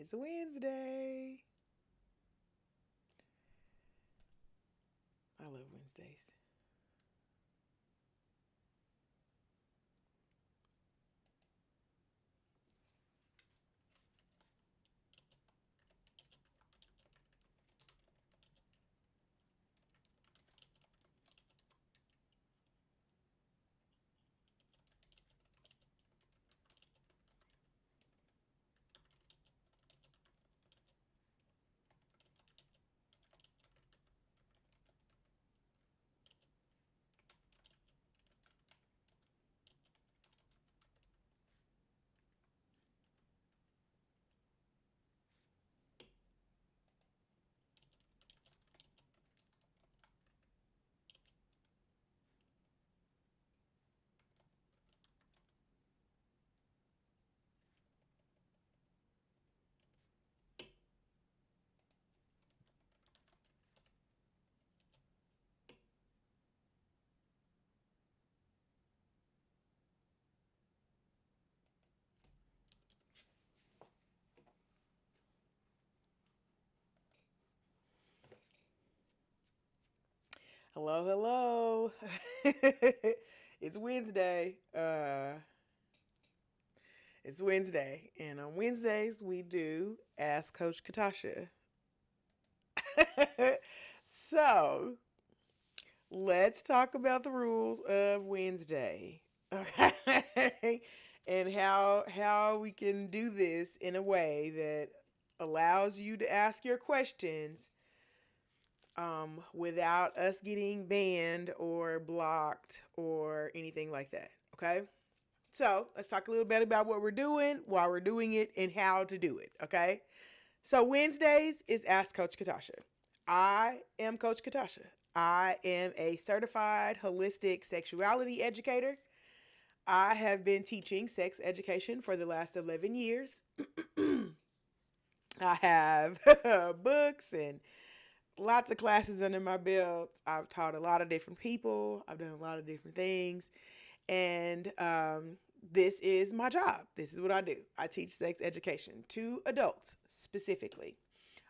It's Wednesday. I love Wednesdays. Hello, hello. It's Wednesday. It's Wednesday, and on Wednesdays we do Ask Coach Catasha. So let's talk about the rules of Wednesday, okay? And how we can do this in a way that allows you to ask your questions without us getting banned or blocked or anything like that. Okay. So let's talk a little bit about what we're doing, why we're doing it, and how to do it. Okay. So Wednesdays is Ask Coach Katasha. I am Coach Katasha. I am a certified holistic sexuality educator. I have been teaching sex education for the last 11 years. I have books and lots of classes under my belt. I've taught a lot of different people. I've done a lot of different things. And this is my job. This is what I do. I teach sex education to adults specifically.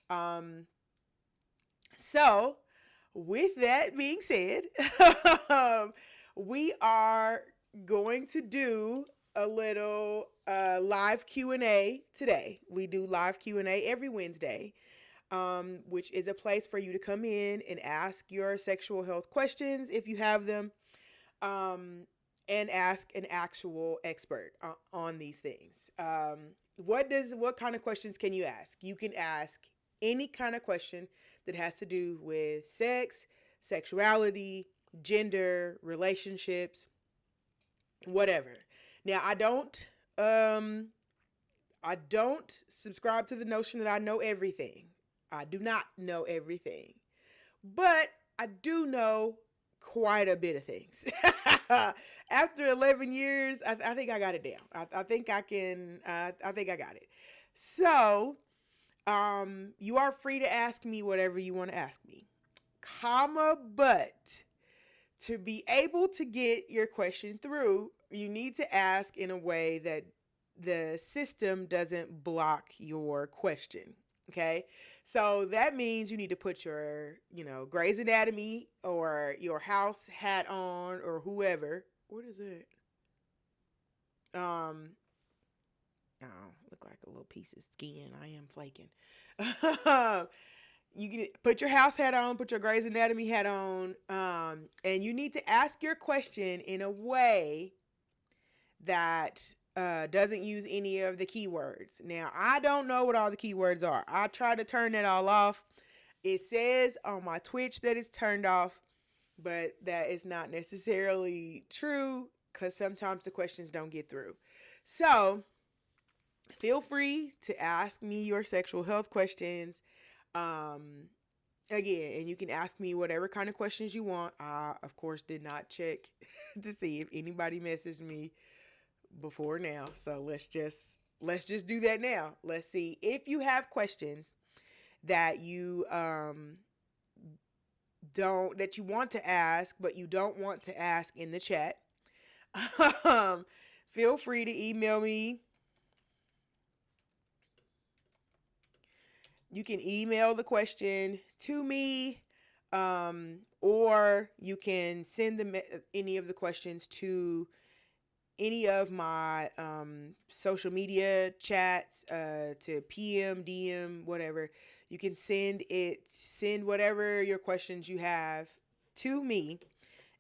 Um, so, with that being said, we are going to do a little live Q&A today. We do live Q&A every Wednesday, which is a place for you to come in and ask your sexual health questions if you have them, and ask an actual expert on these things. What kind of questions can you ask? You can ask any kind of question that has to do with sex, sexuality, gender, relationships, whatever. Now, I don't subscribe to the notion that I know everything. I do not know everything, but I do know quite a bit of things. After 11 years, I think I got it down. I think I can. I think I got it. So, you are free to ask me whatever you want to ask me, comma, but to be able to get your question through, you need to ask in a way that the system doesn't block your question. Okay. So that means you need to put your, Grey's Anatomy or your house hat on or whoever. What is it? Um, oh, look like a little piece of skin. I am flaking. You can put your house hat on, put your Grey's Anatomy hat on, and you need to ask your question in a way that doesn't use any of the keywords. Now, I don't know what all the keywords are. I try to turn that all off. It says on my Twitch that it's turned off, but that is not necessarily true because sometimes the questions don't get through. So, feel free to ask me your sexual health questions. Um, Again, and you can ask me whatever kind of questions you want. I, of course, did not check to see if anybody messaged me before now. So let's just do that now. Let's see if you have questions that you don't that you want to ask, but you don't want to ask in the chat. um, Feel free to email me You can email the question to me, or you can send any of the questions to any of my social media chats, to PM, DM, whatever. You can send whatever your questions you have to me,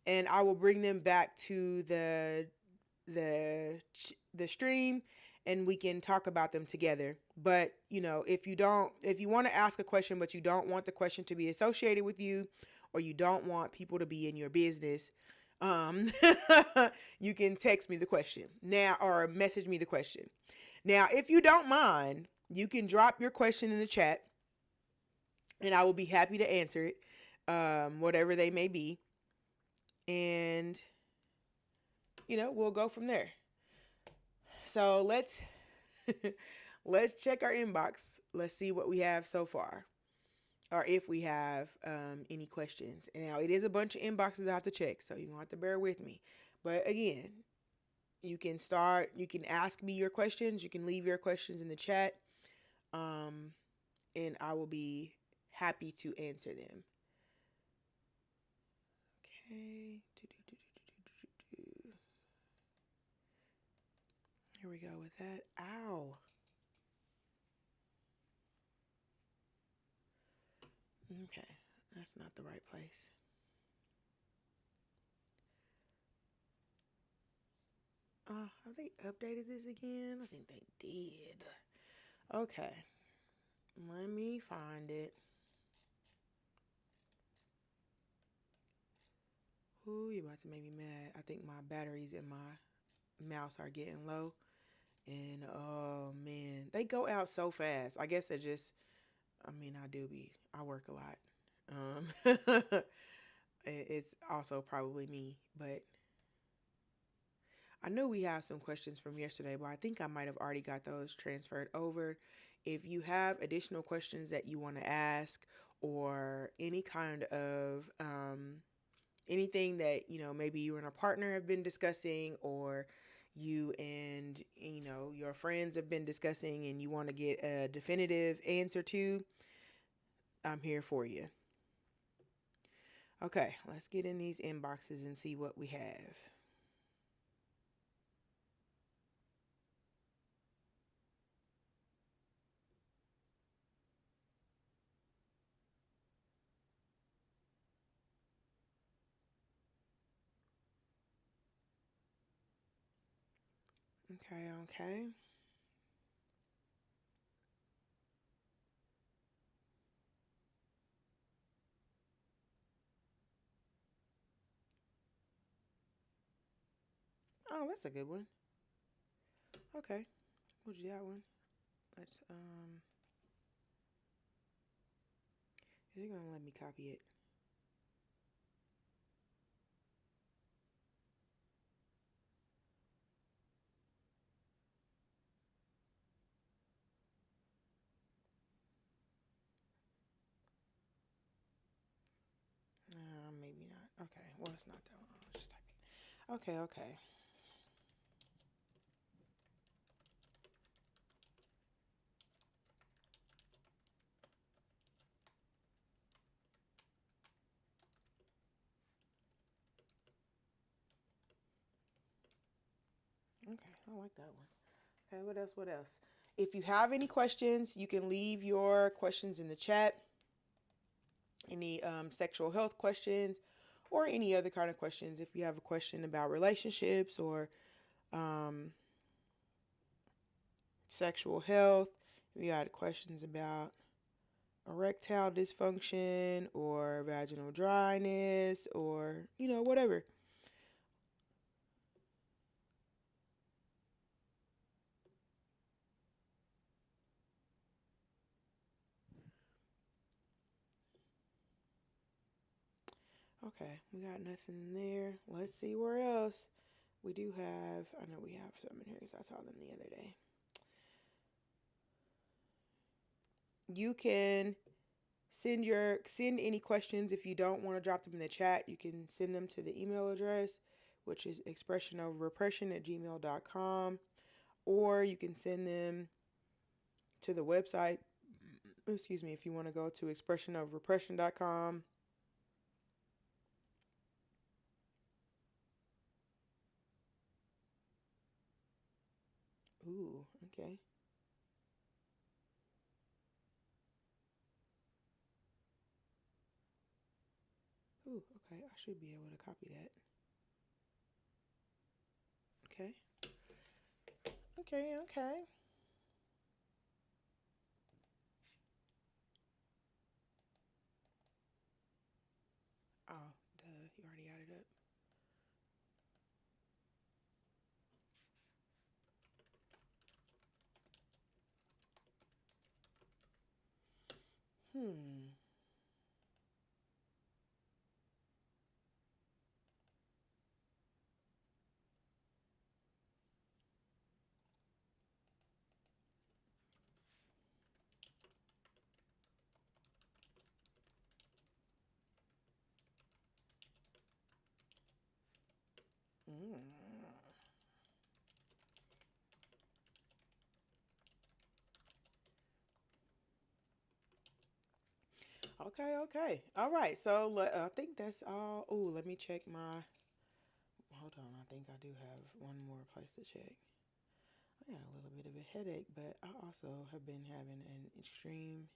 and I will bring them back to the stream, and we can talk about them together. But if you want to ask a question but you don't want the question to be associated with you, or you don't want people to be in your business, um you can text me the question now or message me the question. Now, if you don't mind, you can drop your question in the chat, and I will be happy to answer it, whatever they may be, and we'll go from there. So let's check our inbox. Let's see what we have so far, or if we have any questions. And now, it is a bunch of inboxes I have to check, so you're gonna have to bear with me. But again, you can ask me your questions. You can leave your questions in the chat, and I will be happy to answer them. Okay. Here we go with that. Ow. Okay, that's not the right place. Have they updated this again? I think they did. Okay, let me find it. Ooh, you about to make me mad. I think my batteries in my mouse are getting low. And oh man, they go out so fast. I guess I work a lot. It's also probably me, but I know we have some questions from yesterday, but I think I might have already got those transferred over. If you have additional questions that you want to ask, or any kind of anything that maybe you and a partner have been discussing, or you and your friends have been discussing, and you want to get a definitive answer to, I'm here for you. Okay, let's get in these inboxes and see what we have. Okay. Oh, that's a good one. Okay, we'll do that one. Let's is it gonna let me copy it? Maybe not. Okay, well, it's not that one. I'll just type it. Okay. Okay, I like that one. Okay, what else? If you have any questions, you can leave your questions in the chat. Any sexual health questions, or any other kind of questions. If you have a question about relationships, or um, sexual health, if you got questions about erectile dysfunction, or vaginal dryness, or whatever. Okay, we got nothing in there. Let's see where else. We do have, I know we have some in here because I saw them the other day. You can send any questions. If you don't want to drop them in the chat, you can send them to the email address, which is expressionoverrepression@gmail.com, or you can send them to the website, excuse me, if you want to go to expressionofrepression.com. Ooh, okay. Ooh, okay. I should be able to copy that. Okay. Okay, okay. Oh, duh. You already got it up. Hmm. Mm. Okay, okay. All right. So I think that's all. Oh, let me check my. Hold on. I think I do have one more place to check. I got a little bit of a headache, but I also have been having an extreme.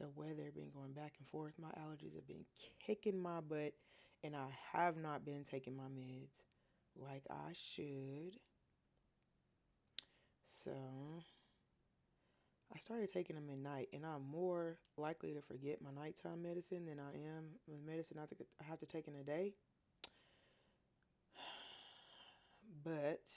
The weather been going back and forth. My allergies have been kicking my butt, and I have not been taking my meds like I should. So I started taking them at night, and I'm more likely to forget my nighttime medicine than I am with medicine I have to take in a day. But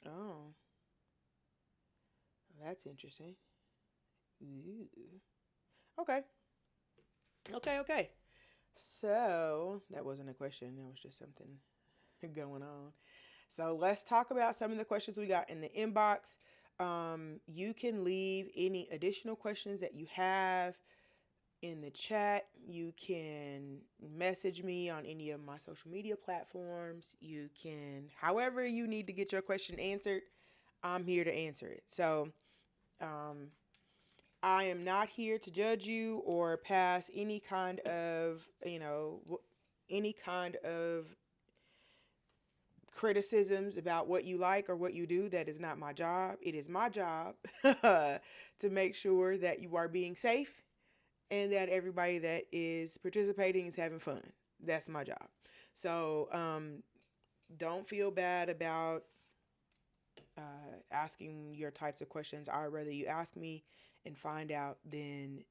oh, that's interesting. Ooh. Okay, okay, okay. So that wasn't a question. That was just something going on. So let's talk about some of the questions we got in the inbox. You can leave any additional questions that you have in the chat. You can message me on any of my social media platforms. You can, however, you need to get your question answered, I'm here to answer it. So, um, I am not here to judge you or pass any kind of, any kind of criticisms about what you like or what you do. That is not my job. It is my job to make sure that you are being safe and that everybody that is participating is having fun. That's my job. So don't feel bad about asking your types of questions. I'd rather you ask me and find out than,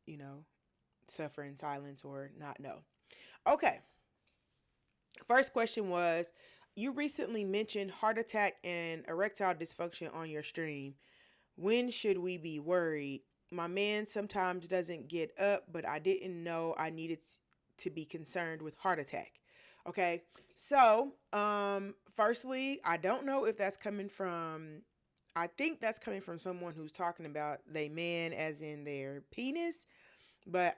suffer in silence or not know. Okay. First question was, you recently mentioned heart attack and erectile dysfunction on your stream. When should we be worried? My man sometimes doesn't get up, but I didn't know I needed to be concerned with heart attack. Okay. So, firstly, I don't know if that's coming from, I think that's coming from someone who's talking about they man as in their penis, but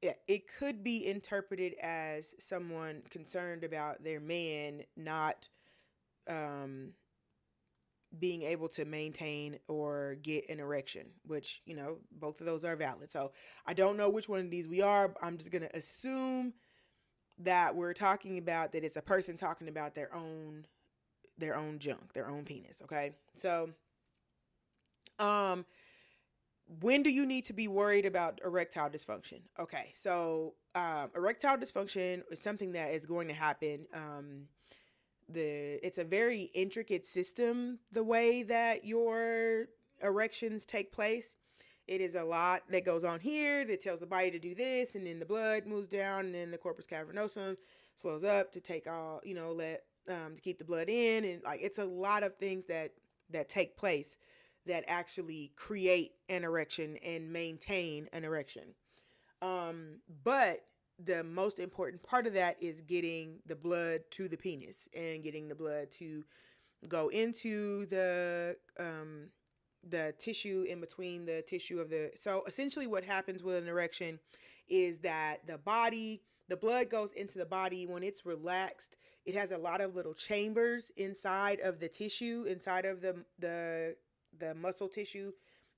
it could be interpreted as someone concerned about their man not um, being able to maintain or get an erection, which, both of those are valid. So I don't know which one of these we are. I'm just going to assume that we're talking about that it's a person talking about their own junk, their own penis. Okay. So, um, when do you need to be worried about erectile dysfunction? Okay. So, erectile dysfunction is something that is going to happen. It's a very intricate system, the way that your erections take place. It is a lot that goes on here that tells the body to do this, and then the blood moves down, and then the corpus cavernosum swells up to take all, let to keep the blood in, and like it's a lot of things that take place that actually create an erection and maintain an erection. But the most important part of that is getting the blood to the penis and getting the blood to go into the tissue in between the tissue of the. So essentially, what happens with an erection is that the body the blood goes into the body when it's relaxed. It has a lot of little chambers inside of the tissue, inside of the muscle tissue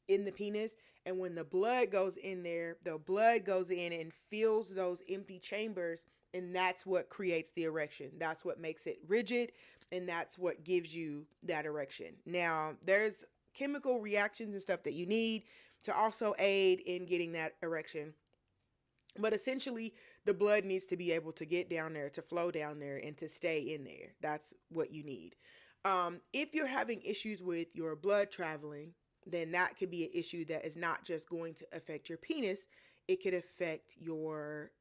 in the penis. And when the blood goes in there, the blood goes in and fills those empty chambers, and that's what creates the erection. That's what makes it rigid, and that's what gives you that erection. Now, there's chemical reactions and stuff that you need to also aid in getting that erection. But essentially, the blood needs to be able to get down there, to flow down there, and to stay in there. That's what you need. If you're having issues with your blood traveling, then that could be an issue that is not just going to affect your penis. It could affect your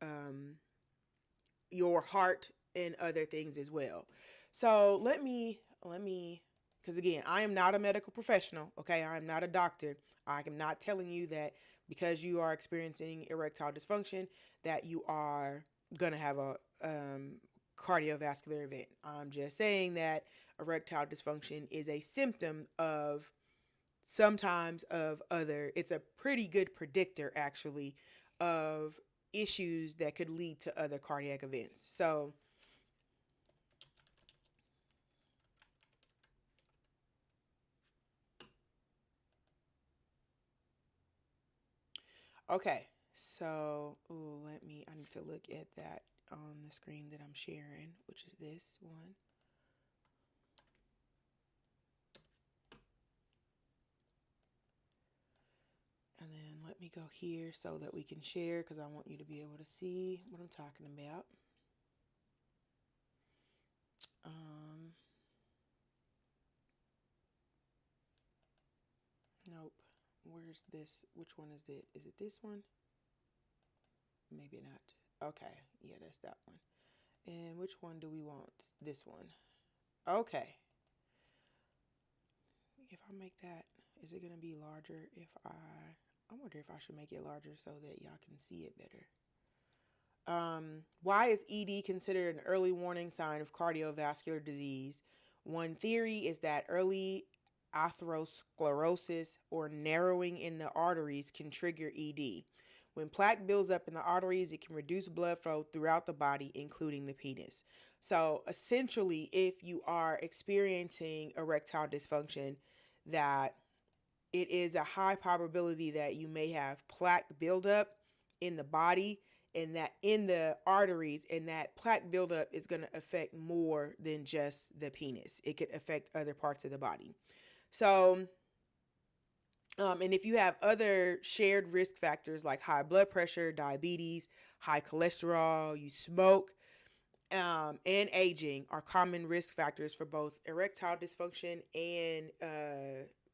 heart and other things as well. So let me because again, I am not a medical professional, okay? I am not a doctor. I am not telling you that because you are experiencing erectile dysfunction that you are going to have a cardiovascular event. I'm just saying that erectile dysfunction is a symptom of sometimes of other, it's a pretty good predictor actually of issues that could lead to other cardiac events. So, okay. So, I need to look at that on the screen that I'm sharing, which is this one. And then let me go here so that we can share because I want you to be able to see what I'm talking about. Um, nope. Where's this? Which one is it? Is it this one? Maybe not. Okay. Yeah, that's that one. And which one do we want? This one. Okay. If I make that, is it going to be larger if I wonder if I should make it larger so that y'all can see it better. Why is ED considered an early warning sign of cardiovascular disease? One theory is that early atherosclerosis or narrowing in the arteries can trigger ED. When plaque builds up in the arteries, it can reduce blood flow throughout the body, including the penis. So essentially, if you are experiencing erectile dysfunction, that it is a high probability that you may have plaque buildup in the body and that in the arteries, and that plaque buildup is going to affect more than just the penis. It could affect other parts of the body. So, and if you have other shared risk factors like high blood pressure, diabetes, high cholesterol, you smoke, and aging are common risk factors for both erectile dysfunction and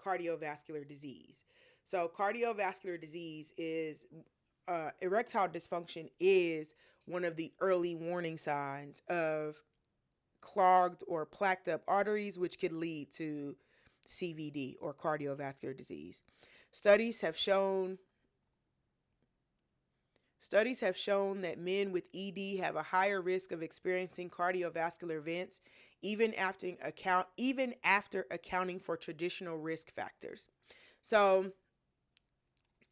cardiovascular disease. So, cardiovascular disease is erectile dysfunction is one of the early warning signs of clogged or plaqued up arteries, which could lead to CVD or cardiovascular disease. Studies have shown Studies have shown that men with ED have a higher risk of experiencing cardiovascular events even after accounting for traditional risk factors. So,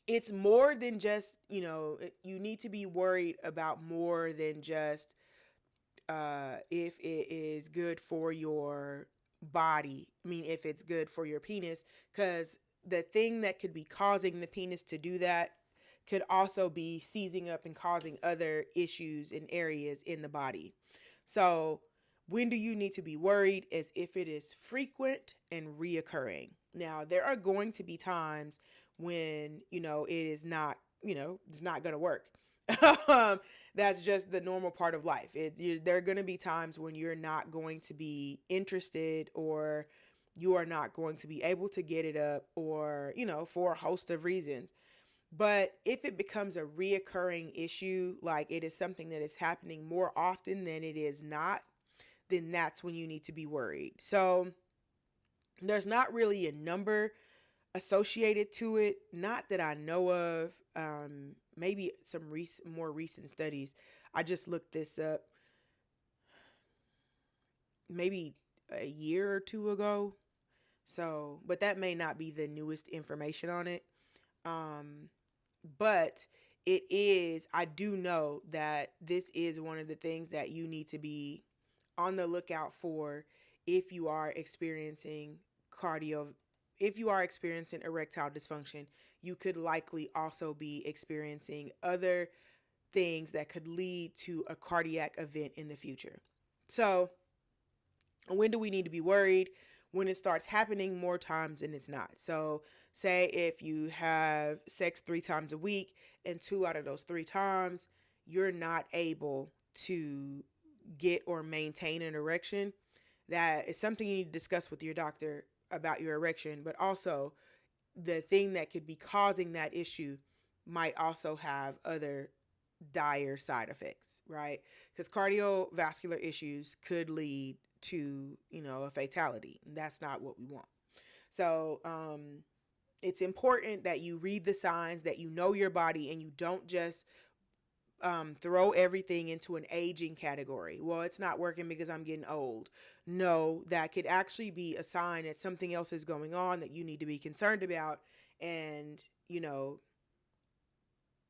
it's more than just, you need to be worried about more than just if it is good for your body. I mean, if it's good for your penis, because the thing that could be causing the penis to do that could also be seizing up and causing other issues in areas in the body. So, when do you need to be worried? Is if it is frequent and reoccurring. Now, there are going to be times when, it is not, it's not going to work. That's just the normal part of life. There are going to be times when you're not going to be interested, or you are not going to be able to get it up, or, for a host of reasons. But if it becomes a reoccurring issue, like it is something that is happening more often than it is not, then that's when you need to be worried. So there's not really a number associated to it, not that I know of. Maybe some more recent studies. I just looked this up maybe a year or two ago. So, but that may not be the newest information on it. But I do know that this is one of the things that you need to be on the lookout for if you are experiencing cardio if you are experiencing erectile dysfunction. You could likely also be experiencing other things that could lead to a cardiac event in the future. So, when do we need to be worried? When it starts happening more times than it's not. So, say if you have sex 3 times a week and 2 out of those 3 times you're not able to get or maintain an erection, that is something you need to discuss with your doctor about your erection. But also, the thing that could be causing that issue might also have other dire side effects, right? Because cardiovascular issues could lead to, a fatality. That's not what we want. So, it's important that you read the signs, that you know your body, and you don't just throw everything into an aging category. Well, it's not working because I'm getting old. No, that could actually be a sign that something else is going on that you need to be concerned about. And,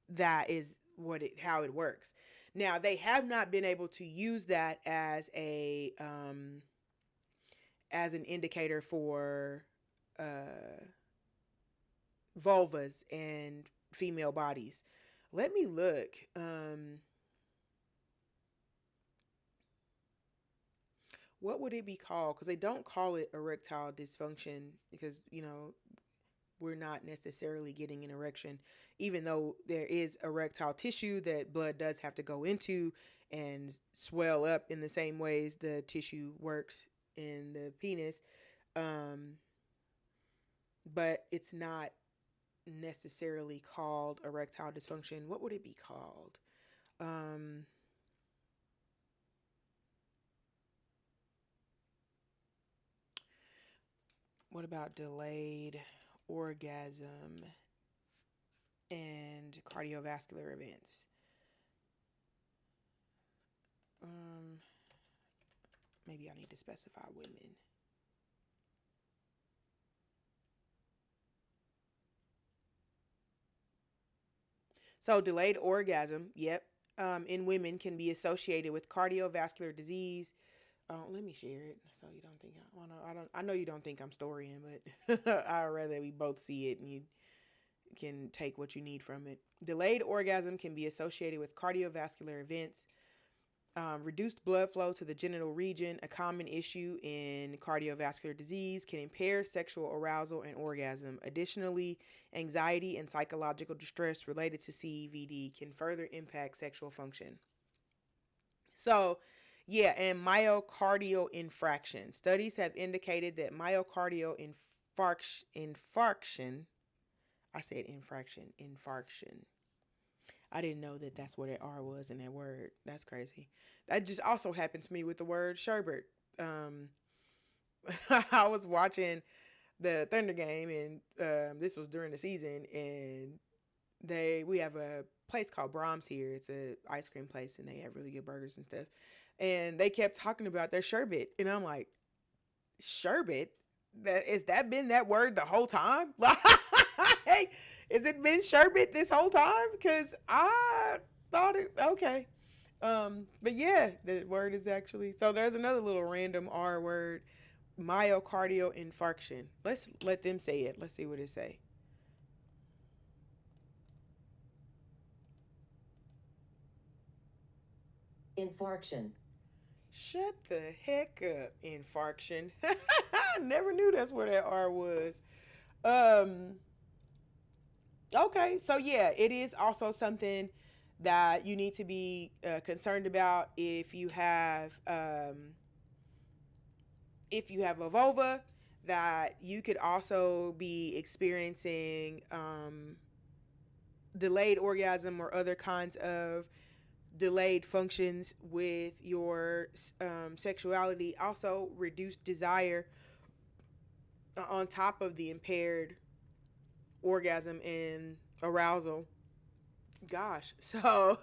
that is how it works. Now, they have not been able to use that as an indicator for uh, vulvas and female bodies. Let me look. What would it be called? Because they don't call it erectile dysfunction because, we're not necessarily getting an erection, even though there is erectile tissue that blood does have to go into and swell up in the same ways the tissue works in the penis. Um, but it's not necessarily called erectile dysfunction. What would it be called? Um, what about delayed orgasm and cardiovascular events? Um, Maybe I need to specify women. So, delayed orgasm, yep, in women can be associated with cardiovascular disease. Let me share it so you don't think I know you don't think I'm storying, but I'd rather we both see it and you can take what you need from it. Delayed orgasm can be associated with cardiovascular events. Reduced blood flow to the genital region, a common issue in cardiovascular disease, can impair sexual arousal and orgasm. Additionally, anxiety and psychological distress related to CVD can further impact sexual function. So, yeah, and myocardial infarction. Studies have indicated that myocardial infarction, I said infarction. I didn't know that that's what that R was in that word. That's crazy. That just also happened to me with the word sherbet. Um, I was watching the Thunder game, and this was during the season, and we have a place called Brahms here. It's a ice cream place, and they have really good burgers and stuff. And they kept talking about their sherbet, and I'm like, sherbet? That been that word the whole time? Like, has it been sherbet this whole time? Because I thought it okay. But yeah, the word is actually so. There's another little random R word, myocardial infarction. Let's let them say it. Let's see what it say. Infarction. Shut the heck up, infarction. I never knew that's where that R was. Um, okay, so yeah, it is also something that you need to be concerned about if you have a vulva, that you could also be experiencing delayed orgasm or other kinds of delayed functions with your sexuality. Also, reduced desire on top of the impaired orgasm and arousal. Gosh, so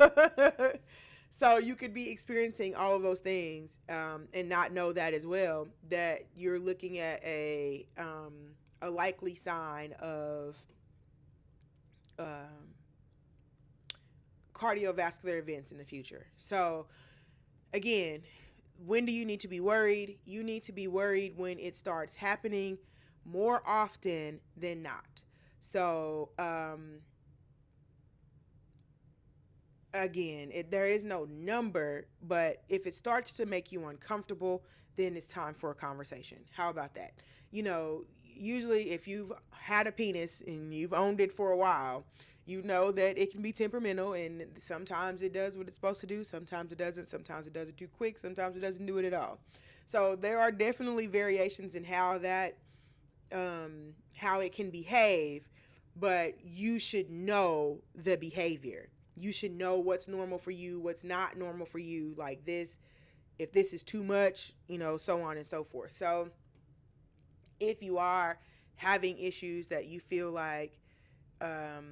so you could be experiencing all of those things and not know that as well. That you're looking at a likely sign of um, cardiovascular events in the future. So again, when do you need to be worried? You need to be worried when it starts happening more often than not. So again, there is no number, but if it starts to make you uncomfortable, then it's time for a conversation. How about that? Usually if you've had a penis and you've owned it for a while, you know that it can be temperamental, and sometimes it does what it's supposed to do, sometimes it doesn't, sometimes it does it too quick, sometimes it doesn't do it at all. So there are definitely variations in how it can behave, but you should know the behavior. You should know what's normal for you, what's not normal for you, like this, if this is too much, so on and so forth. So if you are having issues that um,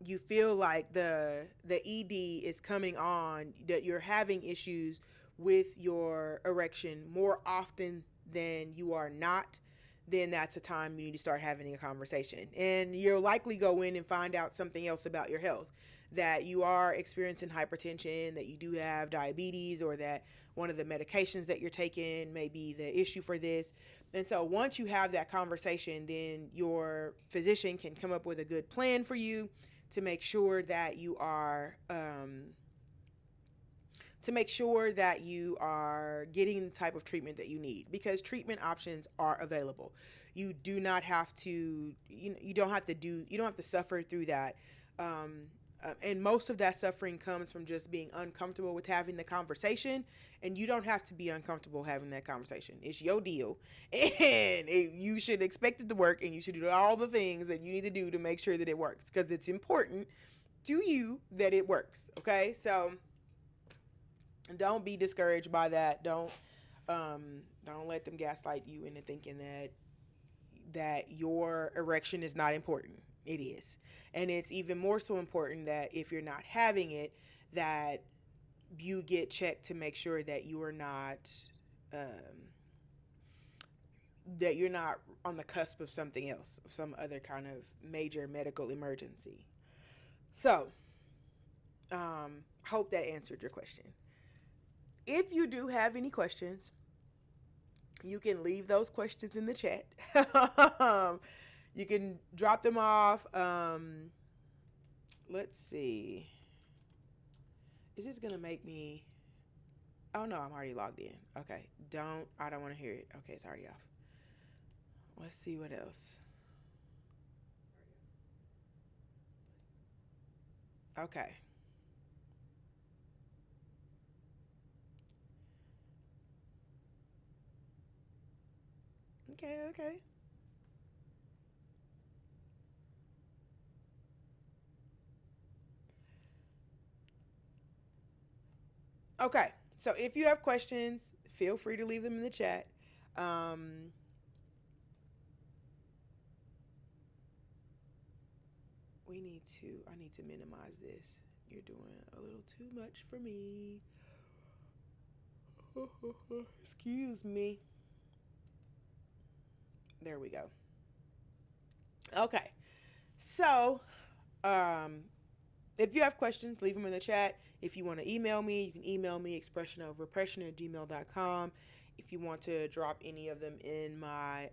you feel like the ED is coming on, that you're having issues with your erection more often than you are not, then that's a time you need to start having a conversation. And you'll likely go in and find out something else about your health, that you are experiencing hypertension, that you do have diabetes, or that one of the medications that you're taking may be the issue for this. And so once you have that conversation, then your physician can come up with a good plan for you to make sure that you are getting the type of treatment that you need, because treatment options are available. You do not have to you don't have to suffer through that. And most of that suffering comes from just being uncomfortable with having the conversation, and you don't have to be uncomfortable having that conversation. It's your deal, and you should expect it to work, and you should do all the things that you need to do to make sure that it works, because it's important to you that it works. Okay, so don't be discouraged by that. Don't let them gaslight you into thinking that your erection is not important. It is. And it's even more so important that if you're not having it, that you get checked to make sure that you are not that you're not on the cusp of something else, of some other kind of major medical emergency. So, hope that answered your question. If you do have any questions, you can leave those questions in the chat. You can drop them off. Let's see. Is this gonna make me? Oh no, I'm already logged in. Okay. I don't want to hear it. Okay, it's already off. Let's see what else. Okay. Okay. Okay. So if you have questions, feel free to leave them in the chat. Um, I need to minimize this. You're doing a little too much for me. Excuse me. There we go. Okay. So, um, if you have questions, leave them in the chat. If you want to email me, you can email me expressionofrepression@gmail.com. If you want to drop any of them in my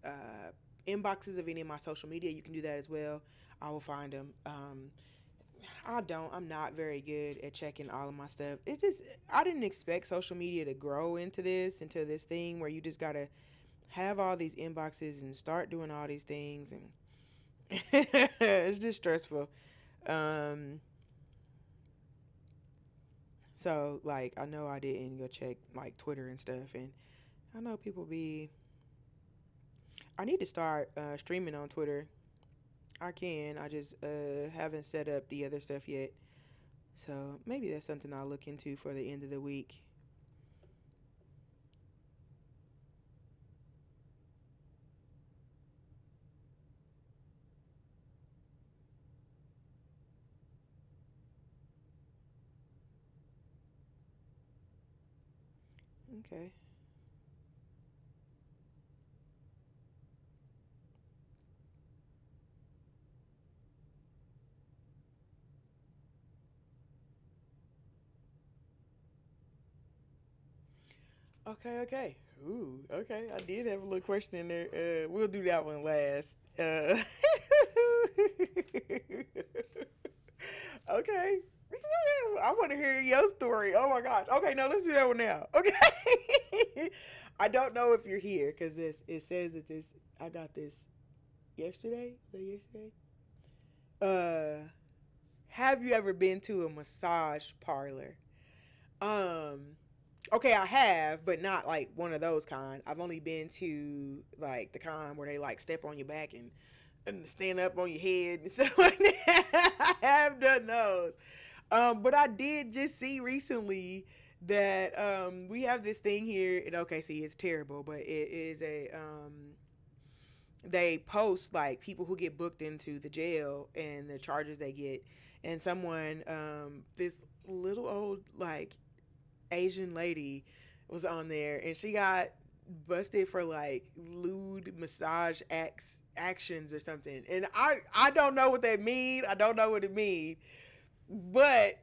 uh, inboxes of any of my social media, you can do that as well. I will find them. I'm not very good at checking all of my stuff. I didn't expect social media to grow into this thing where you just gotta have all these inboxes and start doing all these things, and it's just stressful. Um, so like I know I didn't go check like Twitter and stuff, and I know people be. I need to start streaming on Twitter. I can. I just haven't set up the other stuff yet. So maybe that's something I'll look into for the end of the week. Okay. Okay, okay. Ooh, okay. I did have a little question in there. We'll do that one last. Okay. I want to hear your story. Oh my gosh. Okay, no, let's do that one now. Okay. I don't know if you're here because this it says that this I got this yesterday. Is that yesterday? Uh, have you ever been to a massage parlor? Um, okay, I have, but not like one of those kind. I've only been to like the kind where they like step on your back and stand up on your head and stuff like that. I have done those. But I did just see recently that we have this thing here in OKC. It's terrible, but it is a they post like people who get booked into the jail and the charges they get. And someone, this little old like Asian lady was on there, and she got busted for like lewd massage actions or something. And I don't know what that mean. I don't know what it mean, but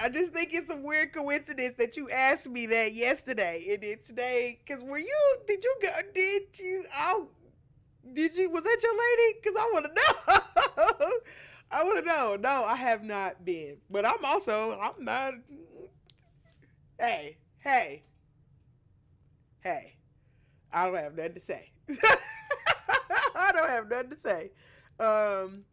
I just think it's a weird coincidence that you asked me that yesterday and then today. Cause were you? Did you go? Did you? Oh, did you? Was that your lady? Cause I want to know. I want to know. No, I have not been. But I'm not. Hey, hey, hey. I don't have nothing to say. I don't have nothing to say. Um,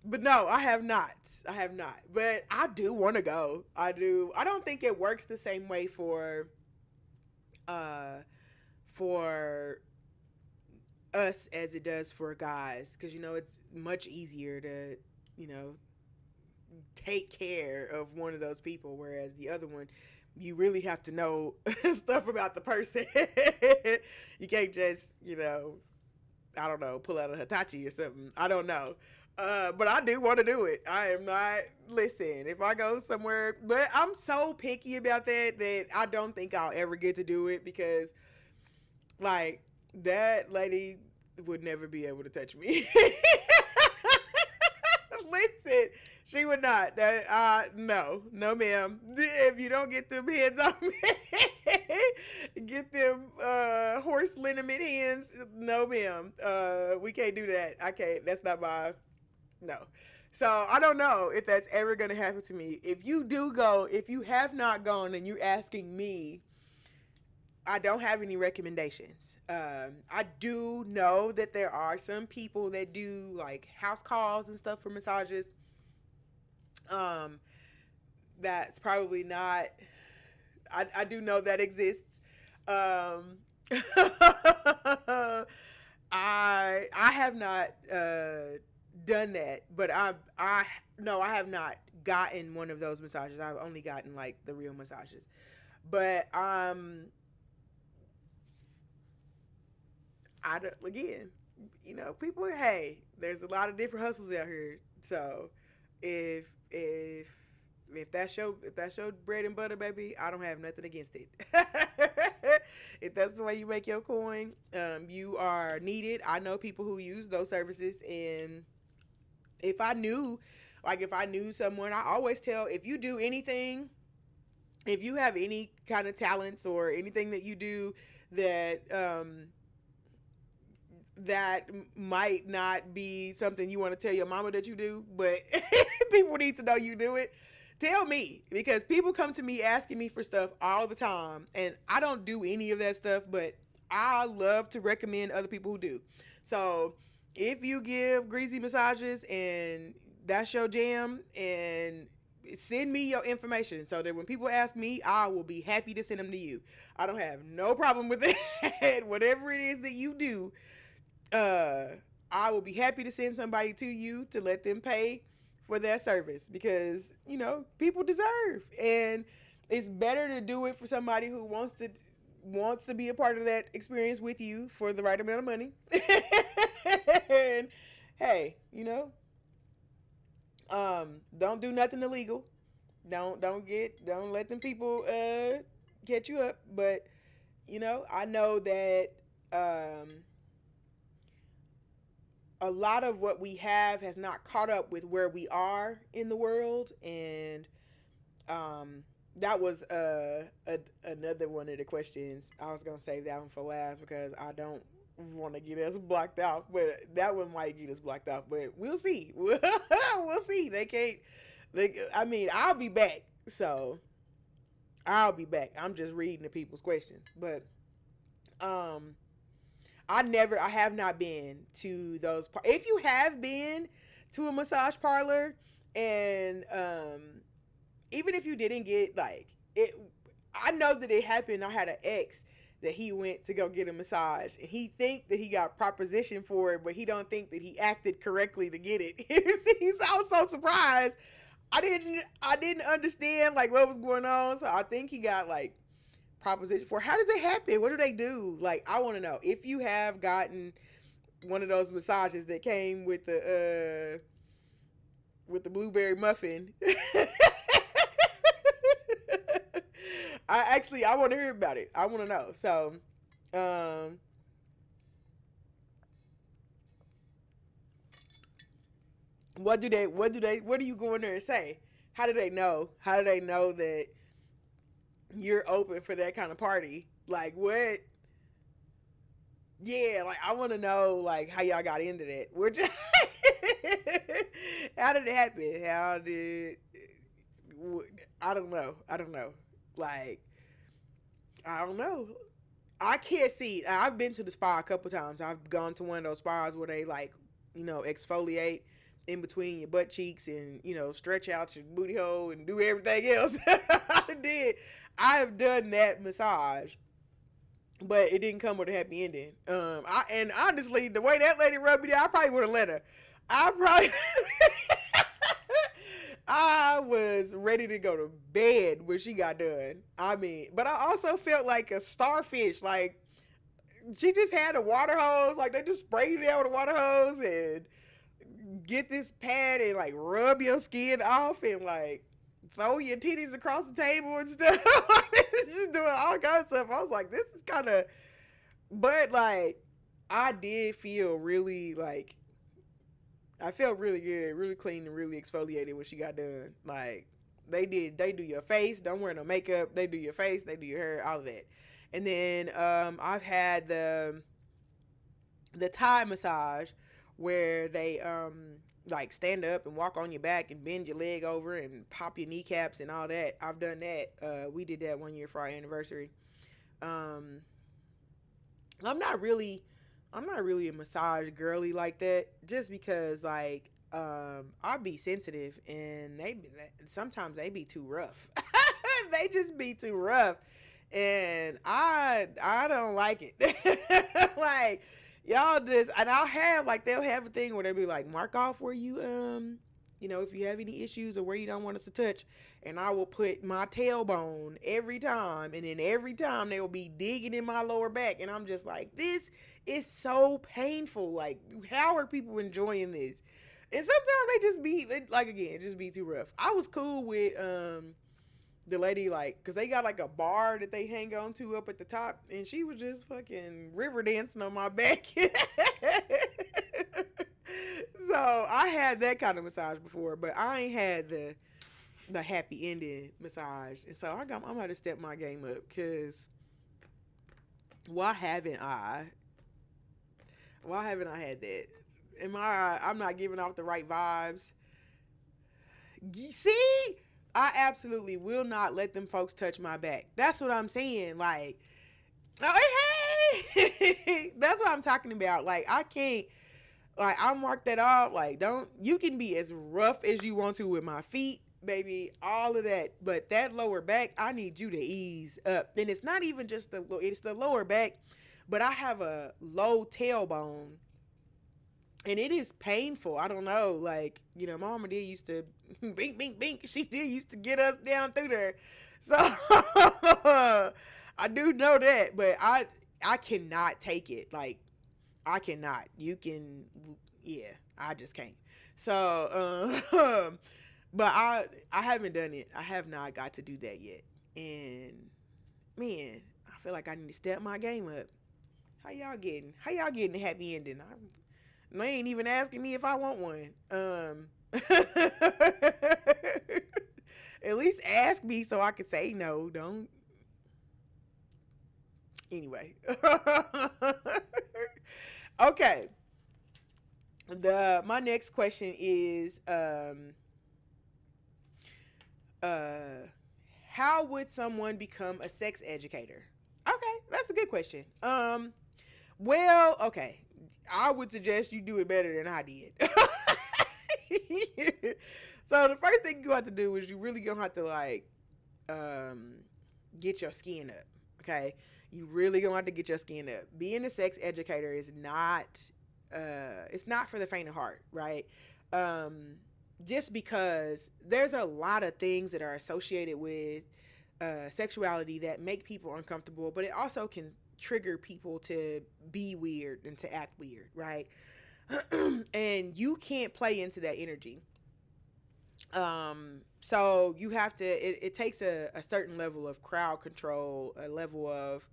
but no, I have not. I have not. But I do want to go. I do. I don't think it works the same way uh for us as it does for guys, because it's much easier to you know take care of one of those people, whereas the other one you really have to know stuff about the person. You can't just I don't know, pull out a Hitachi or something. I don't know. But I do want to do it. I am not, listen, if I go somewhere, but I'm so picky about that I don't think I'll ever get to do it because, like, that lady would never be able to touch me. Listen, she would not. No, no, ma'am. If you don't get them hands on me, get them horse liniment hands. No, ma'am. We can't do that. I can't. That's not my. No. So I don't know if that's ever gonna happen to me. If you do go, if you have not gone, and you're asking me, I don't have any recommendations. I do know that there are some people that do like house calls and stuff for massages. Um, that's probably not. I do know that exists. Um, I have not done that, but I no, I have not gotten one of those massages. I've only gotten like the real massages. But I don't, again, people. Hey, there's a lot of different hustles out here. So if if if that's your bread and butter, baby, I don't have nothing against it. If that's the way you make your coin, you are needed. I know people who use those services, and if I knew, if I knew someone, I always tell, if you do anything, if you have any kind of talents or anything that you do that that might not be something you want to tell your mama that you do, but people need to know you do it. Tell me, because people come to me asking me for stuff all the time, and I don't do any of that stuff, but I love to recommend other people who do. So if you give greasy massages and that's your jam, and send me your information so that when people ask me, I will be happy to send them to you. I don't have no problem with it. Whatever it is that you do, uh, I will be happy to send somebody to you to let them pay for that service, because people deserve, and it's better to do it for somebody who wants to be a part of that experience with you for the right amount of money. And hey, don't do nothing illegal. Don't let them people catch you up. But I know that um a lot of what we have has not caught up with where we are in the world, and um that was another one of the questions. I was gonna save that one for last because I don't want to get us blocked out, but that one might get us blocked out. But we'll see. We'll see. They can't. I mean, I'll be back. So I'll be back. I'm just reading the people's questions. But um, I have not been to those. If you have been to a massage parlor, and even if you didn't get like it, I know that it happened. I had an ex that he went to go get a massage, and he think that he got propositioned for it, but he don't think that he acted correctly to get it. He sounds so surprised. I didn't understand like what was going on, so I think he got like proposition for. How does it happen? What do they do? Like, I want to know if you have gotten one of those massages that came with the blueberry muffin. I want to hear about it. I want to know. So, what do you go in there and say? How do they know? How do they know that you're open for that kind of party? Like, what? Yeah, like, I want to know like how y'all got into that. We're just how did it happen? I don't know. I don't know. Like, I don't know. I can't see. I've been to the spa a couple times. I've gone to one of those spas where they like, exfoliate in between your butt cheeks and, stretch out your booty hole and do everything else. I have done that massage, but it didn't come with a happy ending. And honestly, the way that lady rubbed me down, I probably would have let her. I probably I was ready to go to bed when she got done. I mean, but I also felt like a starfish. Like, she just had a water hose. Like, they just sprayed you down with a water hose and get this pad and like rub your skin off and like throw your titties across the table and stuff. Just doing all kind of stuff. I was like, this is kind of, but like, I did feel really like, I felt really good, really clean, and really exfoliated when she got done. Like, they do your face, don't wear no makeup. They do your face, they do your hair, all of that. And then I've had the Thai massage where they like stand up and walk on your back and bend your leg over and pop your kneecaps and all that. I've done that. We did that one year for our anniversary. Um, I'm not really a massage girly like that, just because like I'll be sensitive and sometimes they be too rough. They just be too rough, and I don't like it. Like, y'all just, and they'll have a thing where they'll be like, mark off where you if you have any issues or where you don't want us to touch, and I will put my tailbone every time, and then every time they will be digging in my lower back, and I'm just like, this is so painful. Like, how are people enjoying this? And sometimes they just be like, again, just be too rough. I was cool with the lady, like, because they got like a bar that they hang on to up at the top, and she was just fucking river dancing on my back. So I had that kind of massage before, but I ain't had the happy ending massage. And so I'm going to step my game up, because why haven't I had that? I'm not giving off the right vibes. See, I absolutely will not let them folks touch my back. That's what I'm saying. Like, oh, hey, that's what I'm talking about. Like, I can't, like, I mark that off. Like, you can be as rough as you want to with my feet, baby, all of that. But that lower back, I need you to ease up. And it's not even just it's the lower back, but I have a low tailbone. And it is painful. I don't know. Like, my mama did used to bink, bink, bink. She did used to get us down through there. So I do know that, but I cannot take it. Like, I cannot. You can, yeah, I just can't. So, but I haven't done it. I have not got to do that yet. And man, I feel like I need to step my game up. How y'all getting a happy ending? They ain't even asking me if I want one. At least ask ask me so I can say no. Don't. Anyway. Okay. My next question is uh how would someone become a sex educator? Okay, that's a good question. Well, okay. I would suggest you do it better than I did. So the first thing you have to do is you really gonna have to like um get your skin up. Okay. You really gonna have to get your skin up. Being a sex educator is not it's not for the faint of heart, right? Um just because there's a lot of things that are associated with sexuality that make people uncomfortable, but it also can trigger people to be weird and to act weird, right? And you can't play into that energy. So you have to, it takes a certain level of crowd control, a level of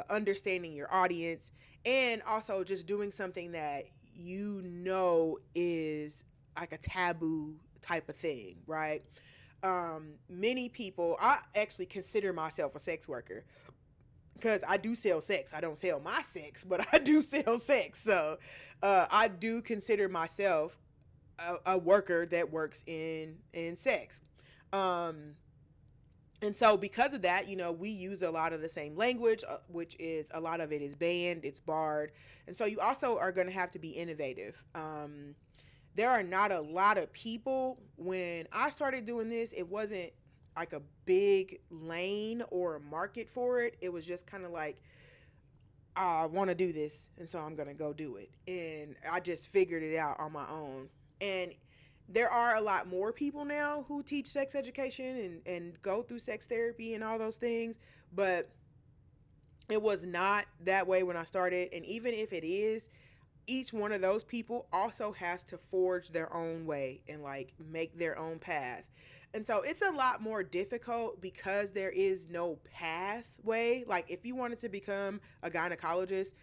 understanding your audience, and also just doing something that you know is like a taboo type of thing, right? Many people, I actually consider myself a sex worker because I do sell sex. I don't sell my sex, but I do sell sex. So I do consider myself a worker that works in sex. Um, and so because of that, you know, we use a lot of the same language, which is a lot of it is banned, it's barred. And so you also are going to have to be innovative. There are not a lot of people. When I started doing this, it wasn't like a big lane or a market for it. It was just kind of like, I want to do this, and so I'm going to go do it. And I just figured it out on my own. And there are a lot more people now who teach sex education and go through sex therapy and all those things, but it was not that way when I started. And even if it is, each one of those people also has to forge their own way and like make their own path. And so it's a lot more difficult because there is no pathway. Like if you wanted to become a gynecologist,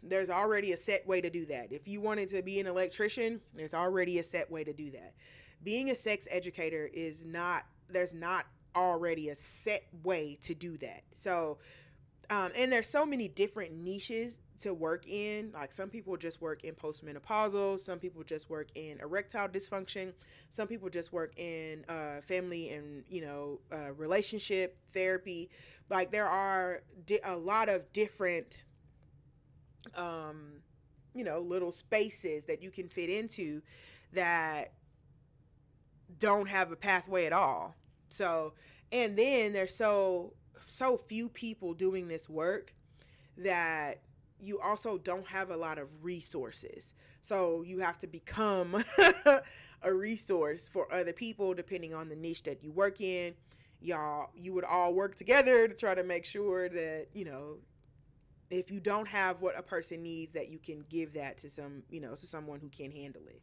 there's already a set way to do that. If you wanted to be an electrician, there's already a set way to do that. Being a sex educator is not, there's not already a set way to do that. So and there's so many different niches to work in. Like some people just work in postmenopausal, some people just work in erectile dysfunction, some people just work in family and relationship therapy. Like there are a lot of different little spaces that you can fit into that don't have a pathway at all. So, and then there's so few people doing this work that you also don't have a lot of resources. So you have to become a resource for other people depending on the niche that you work in. You would all work together to try to make sure that, if you don't have what a person needs, that you can give that to to someone who can handle it.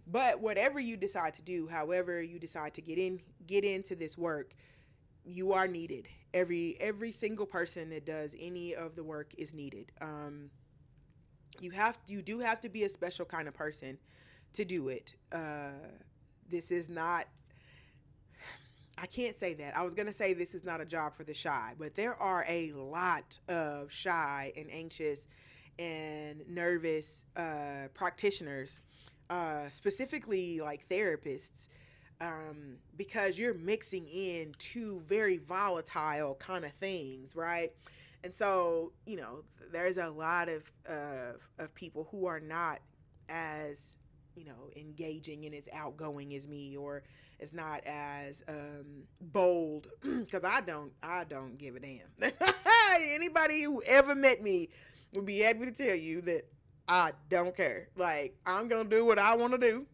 But whatever you decide to do, however you decide to get into this work, you are needed. Every single person that does any of the work is needed. You do have to be a special kind of person to do it. This is not, I can't say that. I was going to say this is not a job for the shy, but there are a lot of shy and anxious and nervous practitioners, specifically like therapists, because you're mixing in two very volatile kind of things, right? And so, there's a lot of people who are not as, engaging and as outgoing as me, or is not as bold, because I don't give a damn. Anybody who ever met me would be happy to tell you that I don't care. Like, I'm gonna do what I want to do,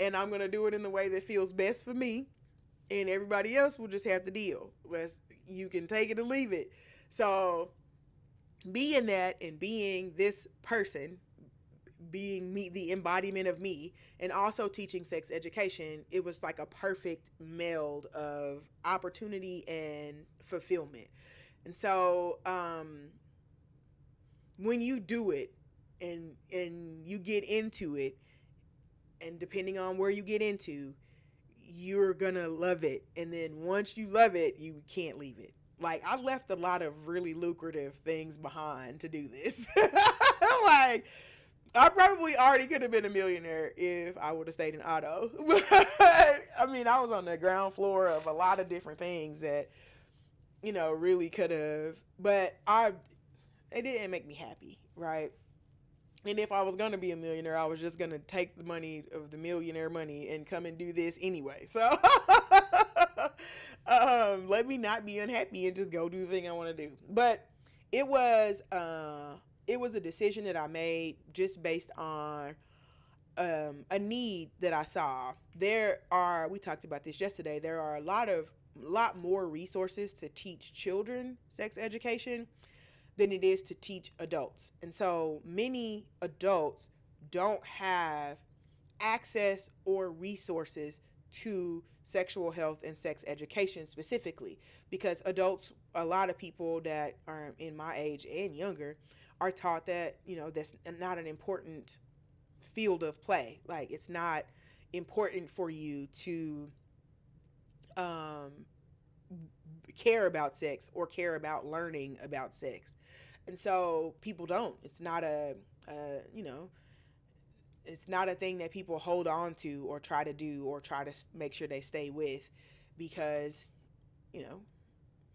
and I'm gonna do it in the way that feels best for me, and everybody else will just have to deal. You can take it or leave it. So being that and being this person, being me, the embodiment of me, and also teaching sex education, it was like a perfect meld of opportunity and fulfillment. And so when you do it and you get into it, and depending on where you get into, you're gonna love it. And then once you love it, you can't leave it. Like, I left a lot of really lucrative things behind to do this. Like, I probably already could have been a millionaire if I would have stayed in auto. But I mean, I was on the ground floor of a lot of different things that, really could have. But it didn't make me happy, right? And if I was gonna be a millionaire, I was just gonna take the money of the millionaire money and come and do this anyway. So let me not be unhappy and just go do the thing I want to do. But it was a decision that I made just based on a need that I saw. We talked about this yesterday. There are a lot more resources to teach children sex education than it is to teach adults. And so many adults don't have access or resources to sexual health and sex education specifically, because adults, a lot of people that are in my age and younger, are taught that, that's not an important field of play. Like, it's not important for you to um, care about sex or care about learning about sex. And so people don't. You know, it's not a thing that people hold on to or try to do or try to make sure they stay with, because, you know,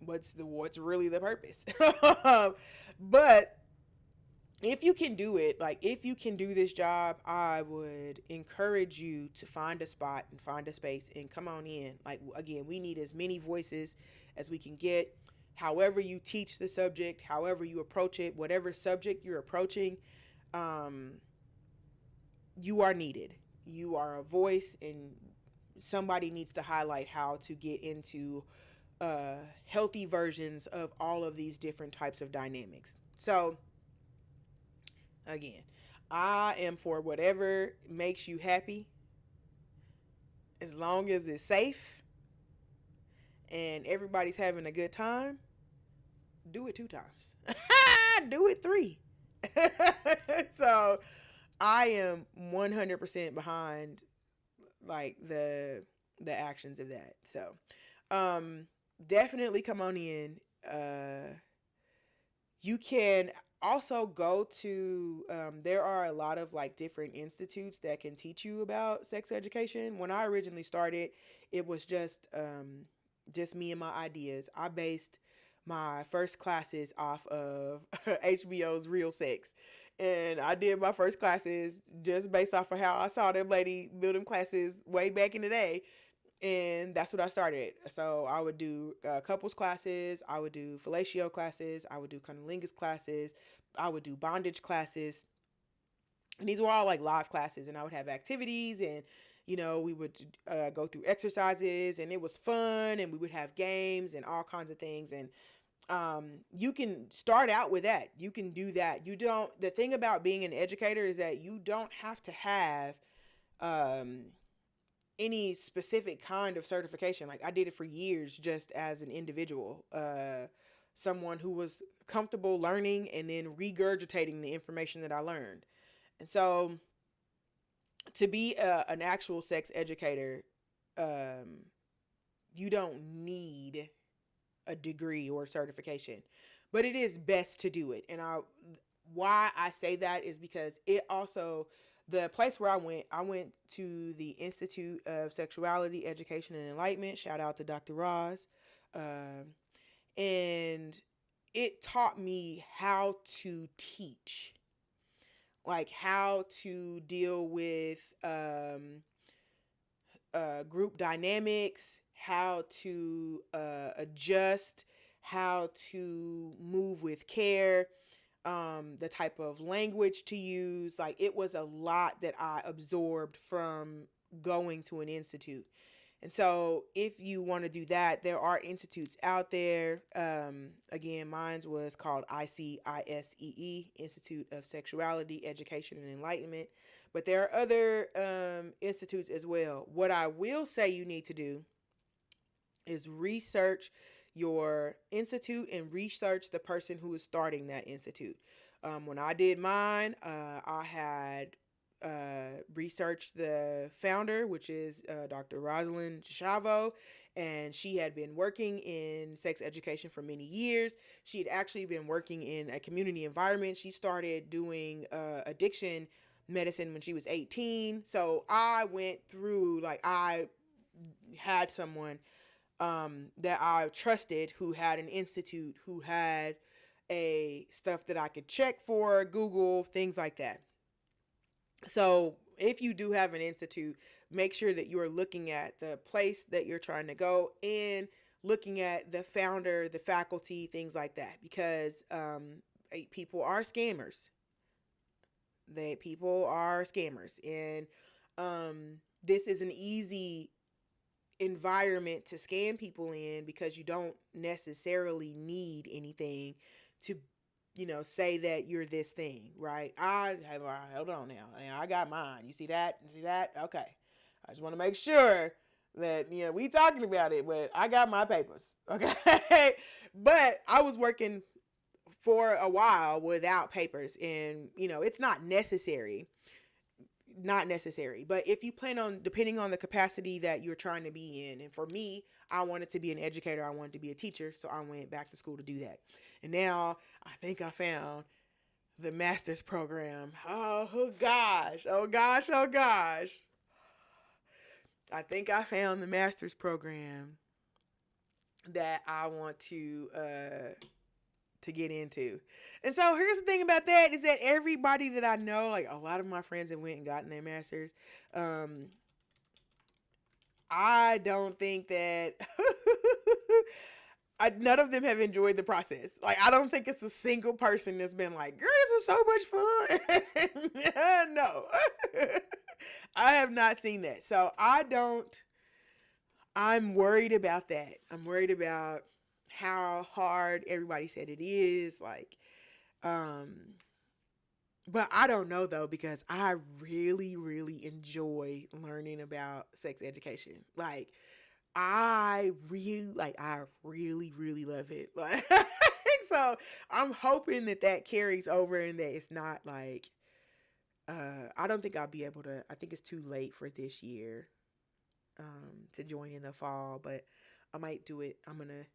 what's really the purpose? But if you can do it, like if you can do this job, I would encourage you to find a spot and find a space and come on in. Like, again, we need as many voices as we can get. However you teach the subject, however you approach it, whatever subject you're approaching, you are needed. You are a voice, and somebody needs to highlight how to get into healthy versions of all of these different types of dynamics. So, again, I am for whatever makes you happy, as long as it's safe and everybody's having a good time. Do it 2 times. Do it 3. So I am 100% behind, like, the actions of that. So definitely come on in. You can also go to there are a lot of, like, different institutes that can teach you about sex education. When I originally started, it was just me and my ideas. I based my first classes off of HBO's Real Sex. And I did my first classes just based off of how I saw them lady build them classes way back in the day. And that's what I started. So I would do couples classes, I would do fellatio classes, I would do cunnilingus classes, I would do bondage classes. And these were all like live classes, and I would have activities, and we would go through exercises, and it was fun, and we would have games and all kinds of things. And you can start out with that. You can do that. The thing about being an educator is that you don't have to have any specific kind of certification. Like, I did it for years just as an individual, someone who was comfortable learning and then regurgitating the information that I learned. And so to be an actual sex educator, you don't need a degree or certification, but it is best to do it. And why I say that is because it also, the place where I went to the Institute of Sexuality, Education, and Enlightenment. Shout out to Dr. Roz. And it taught me how to teach, like how to deal with group dynamics, how to adjust, how to move with care, the type of language to use. Like, it was a lot that I absorbed from going to an institute. And so if you want to do that, there are institutes out there. Again, mine was called ICISEE, Institute of Sexuality, Education, and Enlightenment. But there are other institutes as well. What I will say you need to do is research your institute and research the person who is starting that institute. When I did mine, I had researched the founder, which is Dr. Rosalind Chavo, and she had been working in sex education for many years. She had actually been working in a community environment. She started doing addiction medicine when she was 18. So I went through, like, I had someone that I trusted who had an institute, who had a stuff that I could check for, Google, things like that. So if you do have an institute, make sure that you are looking at the place that you're trying to go and looking at the founder, the faculty, things like that, because people are scammers. People are scammers, and this is an easy environment to scam people in, because you don't necessarily need anything to, say that you're this thing, right? Hold on now. I got mine. You see that? Okay. I just want to make sure that, we talking about it, but I got my papers. Okay. But I was working for a while without papers, and, it's not necessary. But if you plan on, depending on the capacity that you're trying to be in, and for me, I wanted to be an educator, I wanted to be a teacher, so I went back to school to do that. And now I think I found the master's program. Oh gosh, oh gosh, oh gosh. I think I found the master's program that I want to get into. And so here's the thing about that, is that everybody that I know, like a lot of my friends that went and gotten their masters, I don't think that none of them have enjoyed the process. Like, I don't think it's a single person that's been like, girl, this was so much fun. No. I have not seen that. So I'm worried about that. I'm worried about how hard everybody said it is. Like, but I don't know though, because I really, really enjoy learning about sex education. Like, I really, really love it. Like, so I'm hoping that carries over, and that it's not like, I don't think I'll be able to, I think it's too late for this year, to join in the fall, but I might do it. I'm going to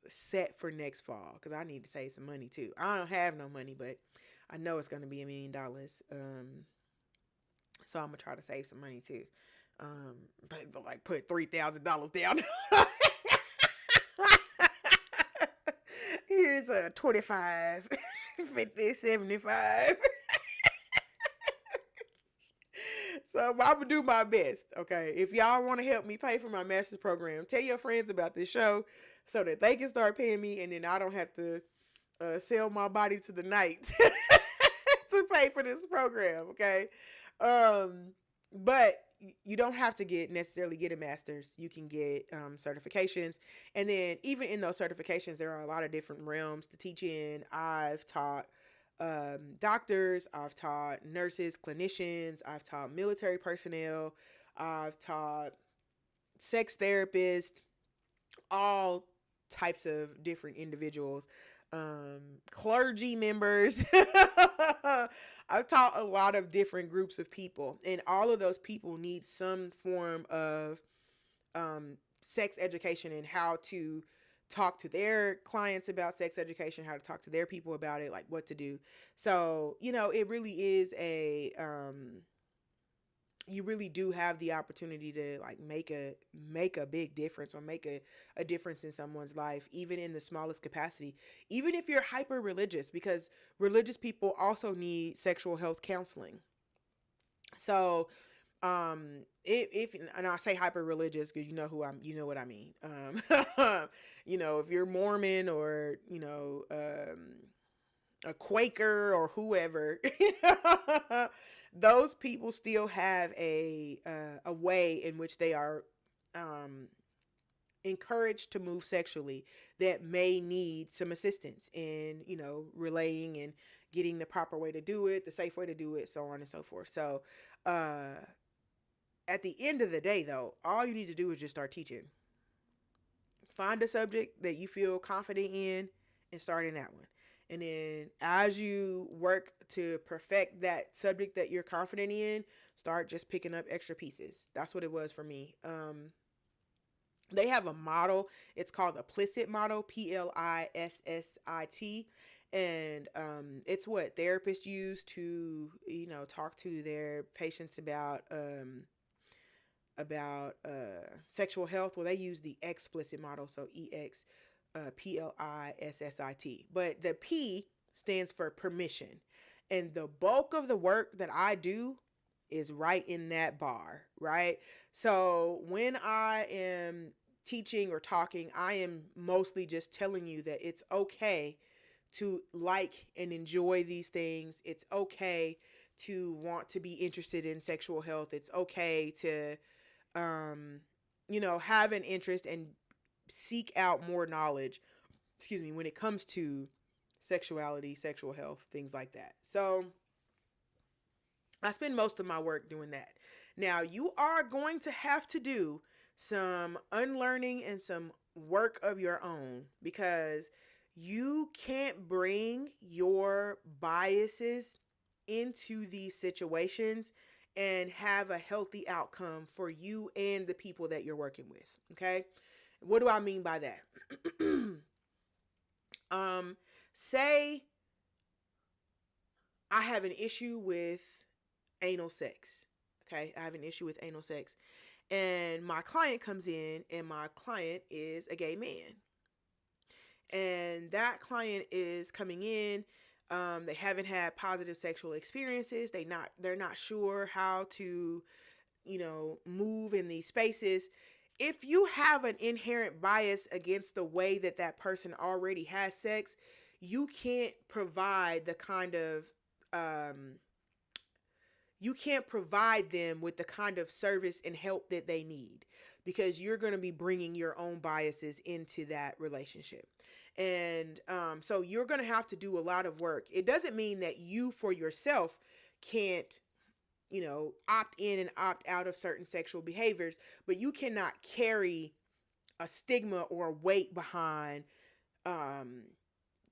set for next fall, because I need to save some money too. I don't have no money, but I know it's going to be $1 million. So I'm going to try to save some money too. But like put $3,000 down. Here's a 25, 50, 75. So I'm gonna do my best. Okay. If y'all want to help me pay for my master's program, tell your friends about this show so that they can start paying me, and then I don't have to sell my body to the night to pay for this program. Okay. But you don't have to necessarily get a master's. You can get certifications, and then even in those certifications, there are a lot of different realms to teach in. I've taught doctors, I've taught nurses, clinicians, I've taught military personnel, I've taught sex therapists, all types of different individuals, clergy members. I've taught a lot of different groups of people, and all of those people need some form of sex education, and how to talk to their clients about sex education, how to talk to their people about it, like what to do. So, it really is you really do have the opportunity to like make a big difference, or make a difference in someone's life, even in the smallest capacity, even if you're hyper religious, because religious people also need sexual health counseling. So, if and I say hyper religious because you know what I mean. If you're Mormon, or a Quaker, or whoever, those people still have a way in which they are encouraged to move sexually, that may need some assistance in relaying and getting the proper way to do it, the safe way to do it, so on and so forth. So at the end of the day, though, all you need to do is just start teaching. Find a subject that you feel confident in and start in that one. And then as you work to perfect that subject that you're confident in, start just picking up extra pieces. That's what it was for me. They have a model. It's called the Plissit model, Plissit, and it's what therapists use to talk to their patients about sexual health. Well, they use the explicit model, so Plissit. But the P stands for permission, and the bulk of the work that I do is right in that bar, right? So when I am teaching or talking, I am mostly just telling you that it's okay to like and enjoy these things. It's okay to want to be interested in sexual health. It's okay to have an interest and seek out more knowledge, when it comes to sexuality, sexual health, things like that. So I spend most of my work doing that. Now, you are going to have to do some unlearning and some work of your own, because you can't bring your biases into these situations and have a healthy outcome for you and the people that you're working with. Okay? What do I mean by that? Say I have an issue with anal sex. Okay? I have an issue with anal sex. And my client comes in, and my client is a gay man. And that client is coming in. They haven't had positive sexual experiences. They're not sure how to, move in these spaces. If you have an inherent bias against the way that that person already has sex, you can't provide the kind of you can't provide them with the kind of service and help that they need, because you're going to be bringing your own biases into that relationship. And so you're going to have to do a lot of work. It doesn't mean that you for yourself can't, opt in and opt out of certain sexual behaviors, but you cannot carry a stigma or a weight behind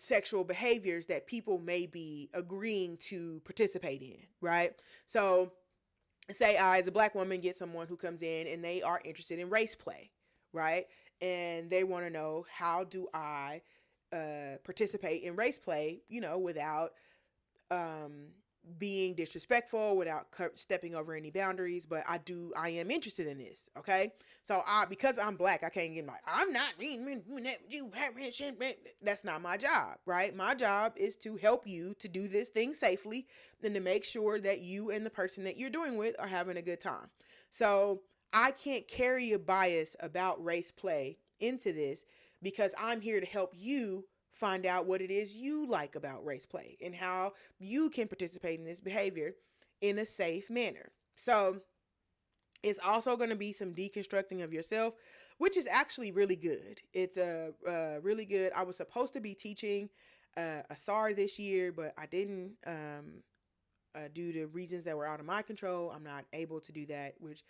sexual behaviors that people may be agreeing to participate in, right? So say I, as a Black woman, get someone who comes in and they are interested in race play, right? And they want to know, how do I participate in race play, without being disrespectful, without stepping over any boundaries. But I am interested in this. Okay. So because I'm Black, I can't get like, I'm not you. That's not my job, right? My job is to help you to do this thing safely and to make sure that you and the person that you're doing with are having a good time. So I can't carry a bias about race play into this, because I'm here to help you find out what it is you like about race play and how you can participate in this behavior in a safe manner. So it's also going to be some deconstructing of yourself, which is actually really good. It's really good. I was supposed to be teaching a SAR this year, but I didn't, due to reasons that were out of my control. I'm not able to do that, which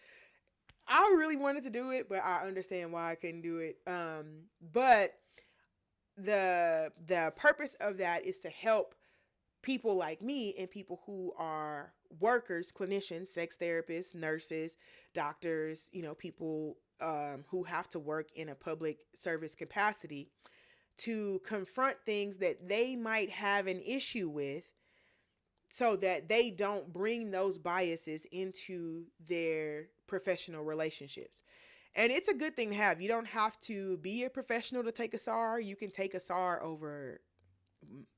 I really wanted to do it, but I understand why I couldn't do it. But the purpose of that is to help people like me and people who are workers, clinicians, sex therapists, nurses, doctors, people who have to work in a public service capacity, to confront things that they might have an issue with, so that they don't bring those biases into their professional relationships. And it's a good thing to have. You don't have to be a professional to take a SAR. You can take a SAR over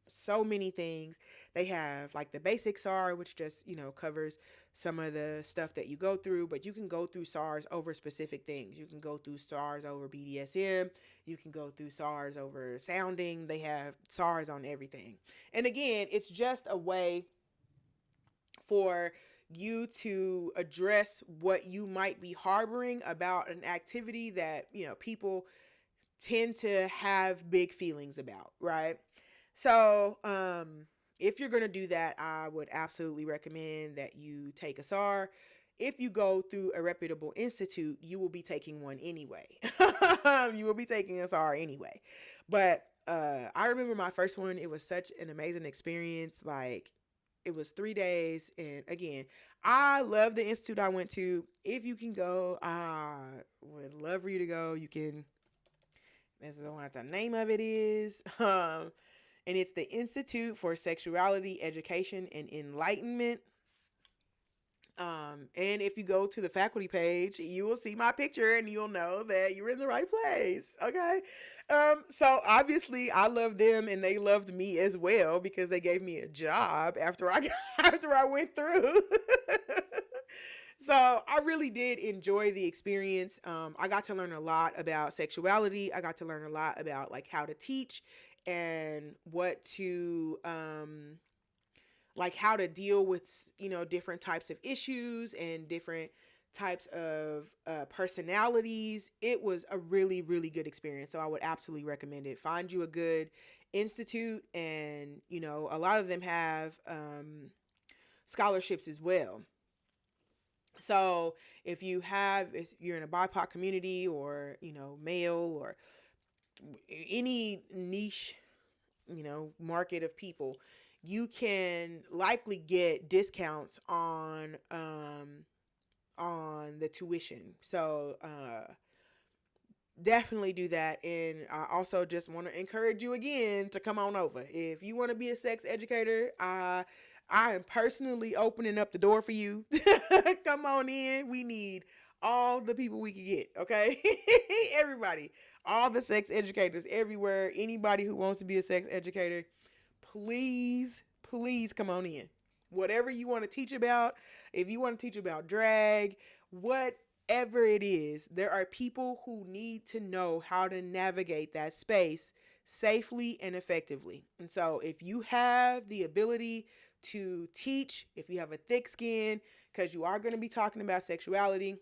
so many things. They have like the basic SAR, which just, covers some of the stuff that you go through, but you can go through SARs over specific things. You can go through SARs over BDSM. You can go through SARs over sounding. They have SARs on everything. And again, it's just a way for you to address what you might be harboring about an activity that, people tend to have big feelings about, right? So, if you're going to do that, I would absolutely recommend that you take a SAR. If you go through a reputable institute, you will be taking one anyway. You will be taking a SAR anyway. But I remember my first one. It was such an amazing experience. Like, it was 3 days. And again, I love the institute I went to. If you can go, I would love for you to go. You can, this is what the name of it is. And it's the Institute for Sexuality, Education, and Enlightenment. And if you go to the faculty page, you will see my picture and you'll know that you're in the right place. Okay. So obviously I love them and they loved me as well because they gave me a job after after I went through. So I really did enjoy the experience. I got to learn a lot about sexuality. I got to learn a lot about like how to teach and what to like how to deal with, you know, different types of issues and different types of personalities. It was a really, really good experience. So I would absolutely recommend it. Find you a good institute, and, you know, a lot of them have scholarships as well. So if you're in a BIPOC community, or, you know, male, or any niche, you know, market of people, you can likely get discounts on the tuition. So definitely do that. And I also just want to encourage you again to come on over. If you want to be a sex educator, I am personally opening up the door for you. Come on in. We need all the people we can get, okay? Everybody, all the sex educators everywhere, anybody who wants to be a sex educator, please, please come on in. Whatever you want to teach about, if you want to teach about drag, whatever it is, there are people who need to know how to navigate that space safely and effectively. And so if you have the ability to teach, if you have a thick skin, because you are going to be talking about sexuality,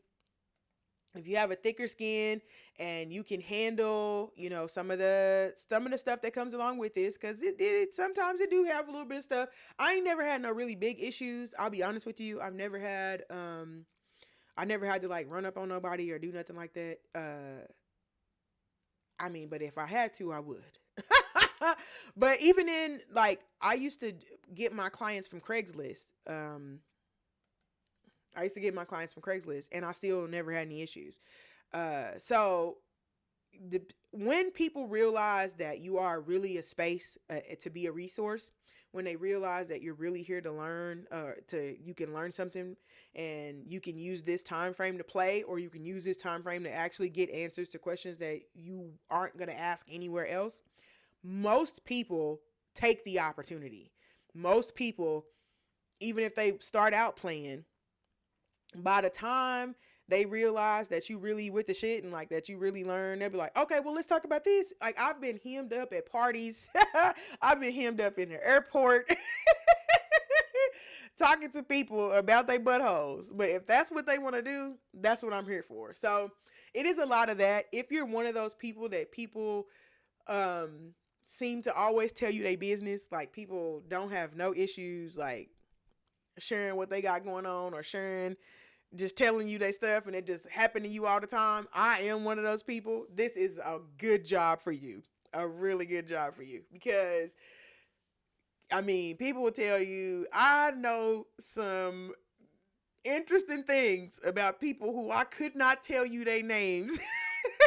if you have a thicker skin and you can handle, you know, some of the stuff that comes along with this, because it sometimes it do have a little bit of stuff. I ain't never had no really big issues. I'll be honest with you. I never had to like run up on nobody or do nothing like that. I mean, but if I had to, I would. But even in, like, I used to get my clients from Craigslist. And I still never had any issues. So when people realize that you are really a space to be a resource, when they realize that you're really here to learn, you can learn something, and you can use this time frame to play, or you can use this time frame to actually get answers to questions that you aren't going to ask anywhere else. Most people take the opportunity. Most people, even if they start out playing, by the time they realize that you really with the shit and like that you really learn, they'll be like, okay, well, let's talk about this. Like, I've been hemmed up at parties. I've been hemmed up in the airport talking to people about their buttholes. But if that's what they want to do, that's what I'm here for. So it is a lot of that. If you're one of those people that people seem to always tell you their business, like people don't have no issues like sharing what they got going on, or sharing, just telling you their stuff, and it just happened to you all the time. I am one of those people. This is a good job for you. A really good job for you. Because, I mean, people will tell you, I know some interesting things about people who I could not tell you their names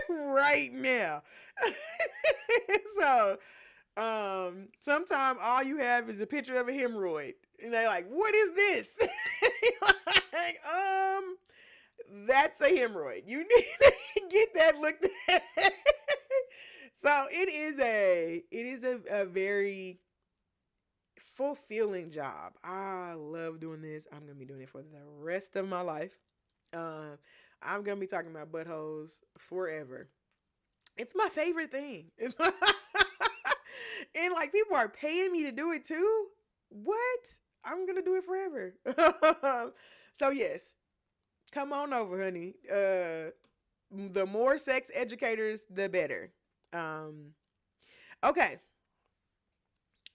right now. So, sometimes all you have is a picture of a hemorrhoid. And they're like, what is this? Like, that's a hemorrhoid. You need to get that looked at. So it is a very fulfilling job. I love doing this. I'm going to be doing it for the rest of my life. I'm going to be talking about buttholes forever. It's my favorite thing. And like, people are paying me to do it too. What? I'm going to do it forever. So yes, come on over, honey. The more sex educators, the better. Okay.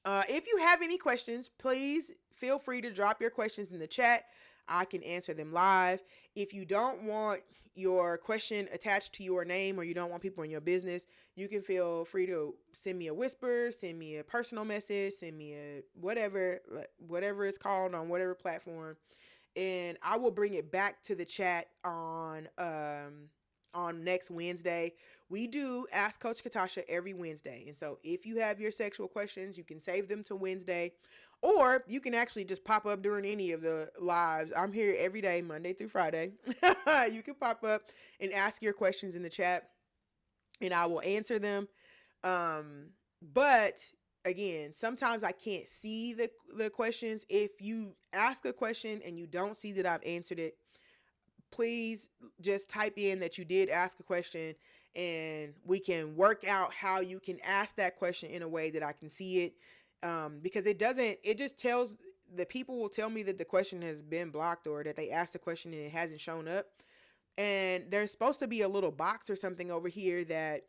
If you have any questions, please feel free to drop your questions in the chat. I can answer them live. If you don't want your question attached to your name or you don't want people in your business, you can feel free to send me a whisper, send me a personal message, send me a whatever it's called on whatever platform, and I will bring it back to the chat on next Wednesday. We do Ask Coach Catasha every Wednesday. And so if you have your sexual questions, you can save them to Wednesday, or you can actually just pop up during any of the lives. I'm here every day, Monday through Friday. You can pop up and ask your questions in the chat and I will answer them. But again, sometimes I can't see the questions. If you ask a question and you don't see that I've answered it, please just type in that you did ask a question and we can work out how you can ask that question in a way that I can see it. Because it just tells, the people will tell me that the question has been blocked or that they asked a question and it hasn't shown up. And there's supposed to be a little box or something over here that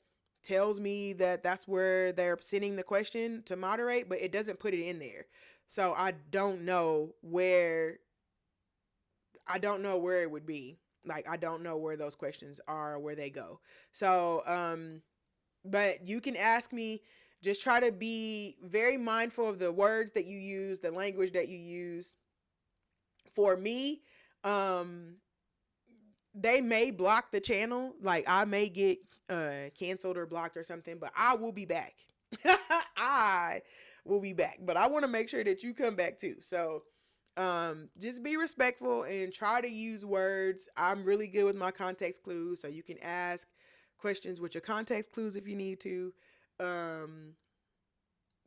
tells me that that's where they're sending the question to moderate, but it doesn't put it in there. So I don't know where it would be. Like, I don't know where those questions are or where they go. So, but you can ask me. Just try to be very mindful of the words that you use, the language that you use. For me, they may block the channel. Like, I may get canceled or blocked or something, but I will be back. I will be back. But I want to make sure that you come back too. So just be respectful and try to use words. I'm really good with my context clues, so you can ask questions with your context clues if you need to.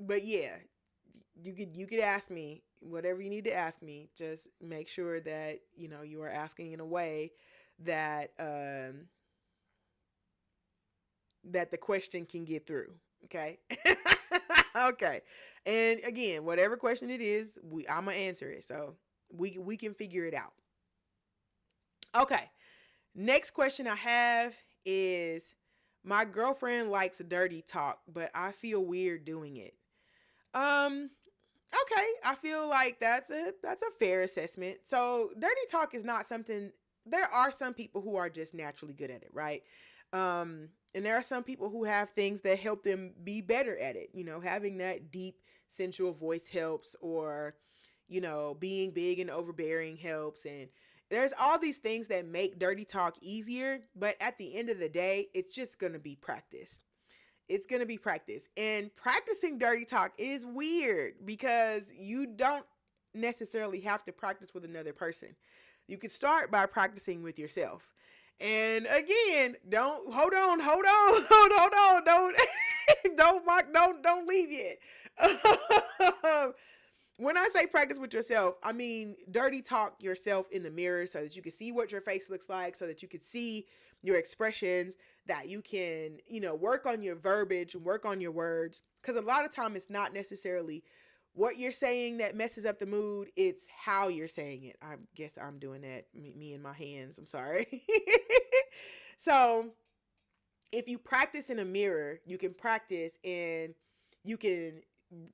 But yeah, you could ask me whatever you need to ask me. Just make sure that you are asking in a way that that the question can get through. Okay. Okay. And again, whatever question it is, I'm gonna answer it. So we can figure it out. Okay. Next question I have is, my girlfriend likes dirty talk, but I feel weird doing it. Okay, I feel like that's a fair assessment. So dirty talk is not something. There are some people who are just naturally good at it, right? And there are some people who have things that help them be better at it. Having that deep, sensual voice helps, or being big and overbearing helps, and there's all these things that make dirty talk easier. But at the end of the day, it's just gonna be practice. It's going to be practice. And practicing dirty talk is weird because you don't necessarily have to practice with another person. You can start by practicing with yourself. And again, hold on, don't leave yet. When I say practice with yourself, I mean dirty talk yourself in the mirror so that you can see what your face looks like, so that you can see your expressions, that you can, work on your verbiage and work on your words. Because a lot of time it's not necessarily what you're saying that messes up the mood. It's how you're saying it. I guess I'm doing that. Me and my hands. I'm sorry. So if you practice in a mirror, you can practice and you can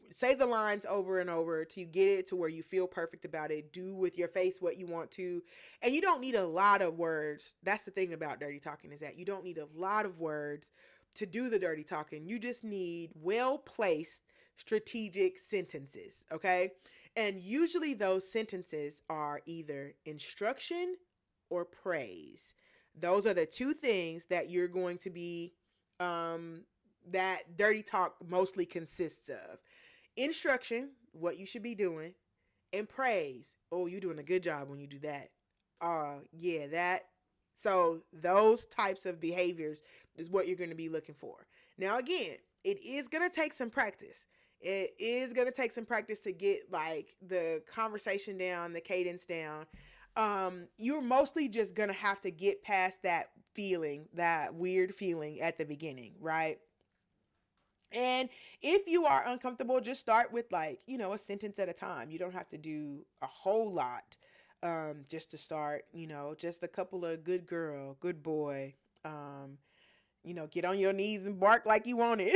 say the lines over and over till you get it to where you feel perfect about it. Do with your face what you want to. And you don't need a lot of words. That's the thing about dirty talking, is that you don't need a lot of words to do the dirty talking. You just need well-placed strategic sentences, okay? And usually those sentences are either instruction or praise. Those are the two things that you're going to be that dirty talk mostly consists of. Instruction, what you should be doing, and praise. Oh, you're doing a good job when you do that. Yeah, that. So those types of behaviors is what you're going to be looking for. Now, again, it is going to take some practice. It is going to take some practice to get like the conversation down, the cadence down. You're mostly just going to have to get past that feeling, that weird feeling at the beginning, right? And if you are uncomfortable, just start with like, a sentence at a time. You don't have to do a whole lot just to start, just a couple of good girl, good boy, get on your knees and bark like you want it.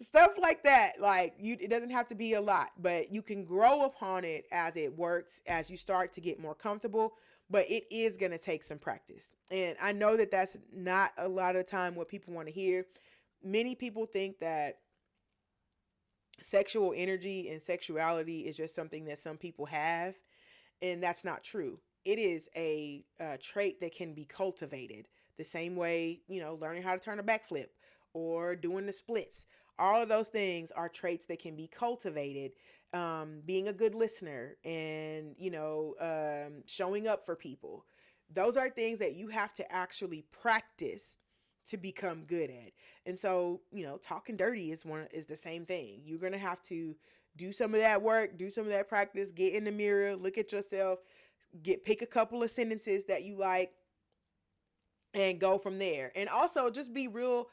Stuff like that. Like it doesn't have to be a lot, but you can grow upon it as it works, as you start to get more comfortable. but it is going to take some practice. And I know that that's not a lot of time what people want to hear. Many people think that sexual energy and sexuality is just something that some people have, and that's not true. It is a trait that can be cultivated the same way, learning how to turn a backflip or doing the splits. All of those things are traits that can be cultivated. Being a good listener and, showing up for people. Those are things that you have to actually practice to become good at. And so, talking dirty is the same thing. You're going to have to do some of that work, do some of that practice, get in the mirror, look at yourself, pick a couple of sentences that you like and go from there. And also just be real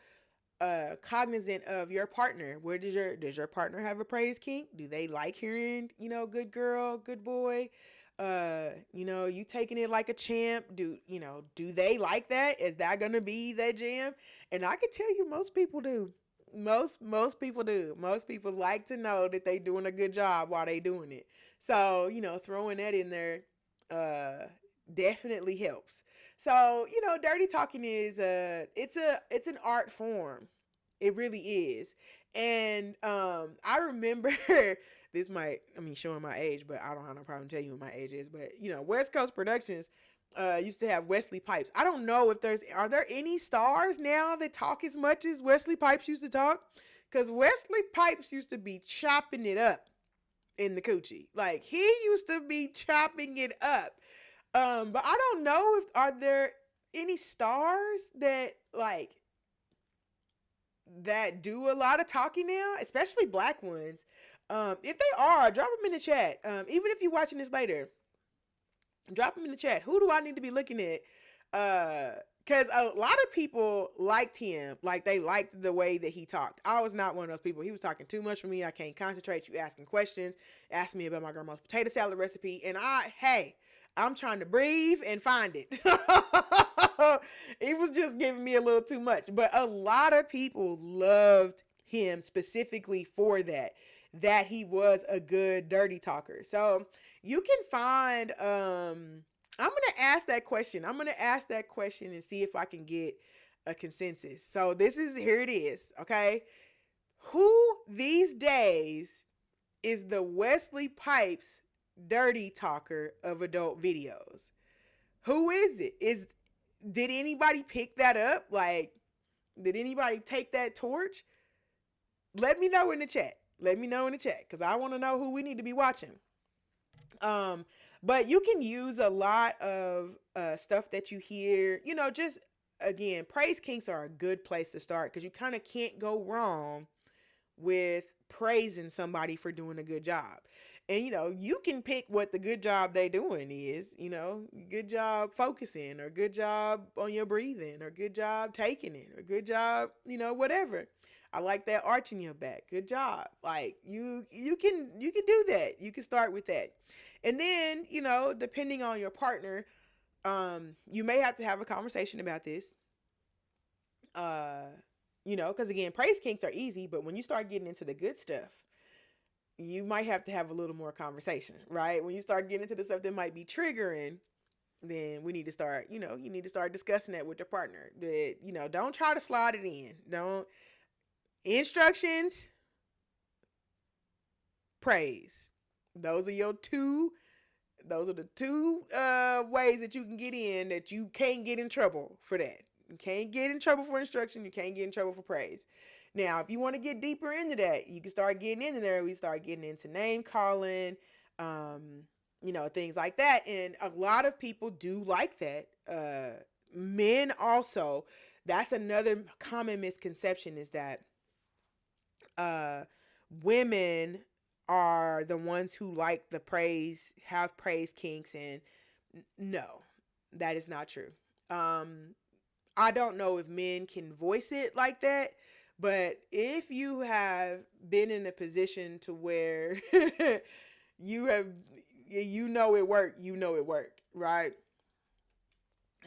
cognizant of your partner. Where does your partner have a praise kink? Do they like hearing, good girl, good boy? You taking it like a champ? Do they like that? Is that gonna be that jam? And I can tell you most people do. Most people do. Most people like to know that they doing a good job while they doing it. So, throwing that in there definitely helps. So, dirty talking is it's an art form. It really is. And I remember this showing my age, but I don't have no problem telling you what my age is. But West Coast Productions used to have Wesley Pipes. I don't know if are there any stars now that talk as much as Wesley Pipes used to talk? Because Wesley Pipes used to be chopping it up in the coochie. Like he used to be chopping it up. But I don't know if are there any stars that do a lot of talking now, especially black ones. If they are, drop them in the chat. Even if you're watching this later, drop them in the chat. Who do I need to be looking at? Because a lot of people liked him. Like, they liked the way that he talked. I was not one of those people. He was talking too much for me. I can't concentrate. You asking questions. Ask me about my grandma's potato salad recipe. And I'm trying to breathe and find it. It was just giving me a little too much. But a lot of people loved him specifically for that he was a good dirty talker. So you can find, I'm going to ask that question. I'm going to ask that question and see if I can get a consensus. So here it is. Okay. Who these days is the Wesley Pipes dirty talker of adult videos? Who is it? Did anybody pick that up? Like, did anybody take that torch? Let me know in the chat. Because I want to know who we need to be watching. But you can use a lot of stuff that you hear. Just again, praise kinks are a good place to start because you kind of can't go wrong with praising somebody for doing a good job. And, you can pick what the good job they doing is, good job focusing or good job on your breathing or good job taking it or good job, whatever. I like that arch in your back. Good job. Like you can do that. You can start with that. And then, depending on your partner, you may have to have a conversation about this. Because again, praise kinks are easy, but when you start getting into the good stuff, you might have to have a little more conversation, right? When you start getting into the stuff that might be triggering, then we need to start, you need to start discussing that with your partner. That, don't try to slide it in. Don't. Instructions, praise. Those are the two ways that you can get in that you can't get in trouble for that. You can't get in trouble for instruction. You can't get in trouble for praise. Now, if you want to get deeper into that, you can start getting into there. We start getting into name calling, things like that. And a lot of people do like that. Men also. That's another common misconception is that women are the ones who like the praise, have praise kinks, and no, that is not true. I don't know if men can voice it like that, but if you have been in a position to where it worked, right?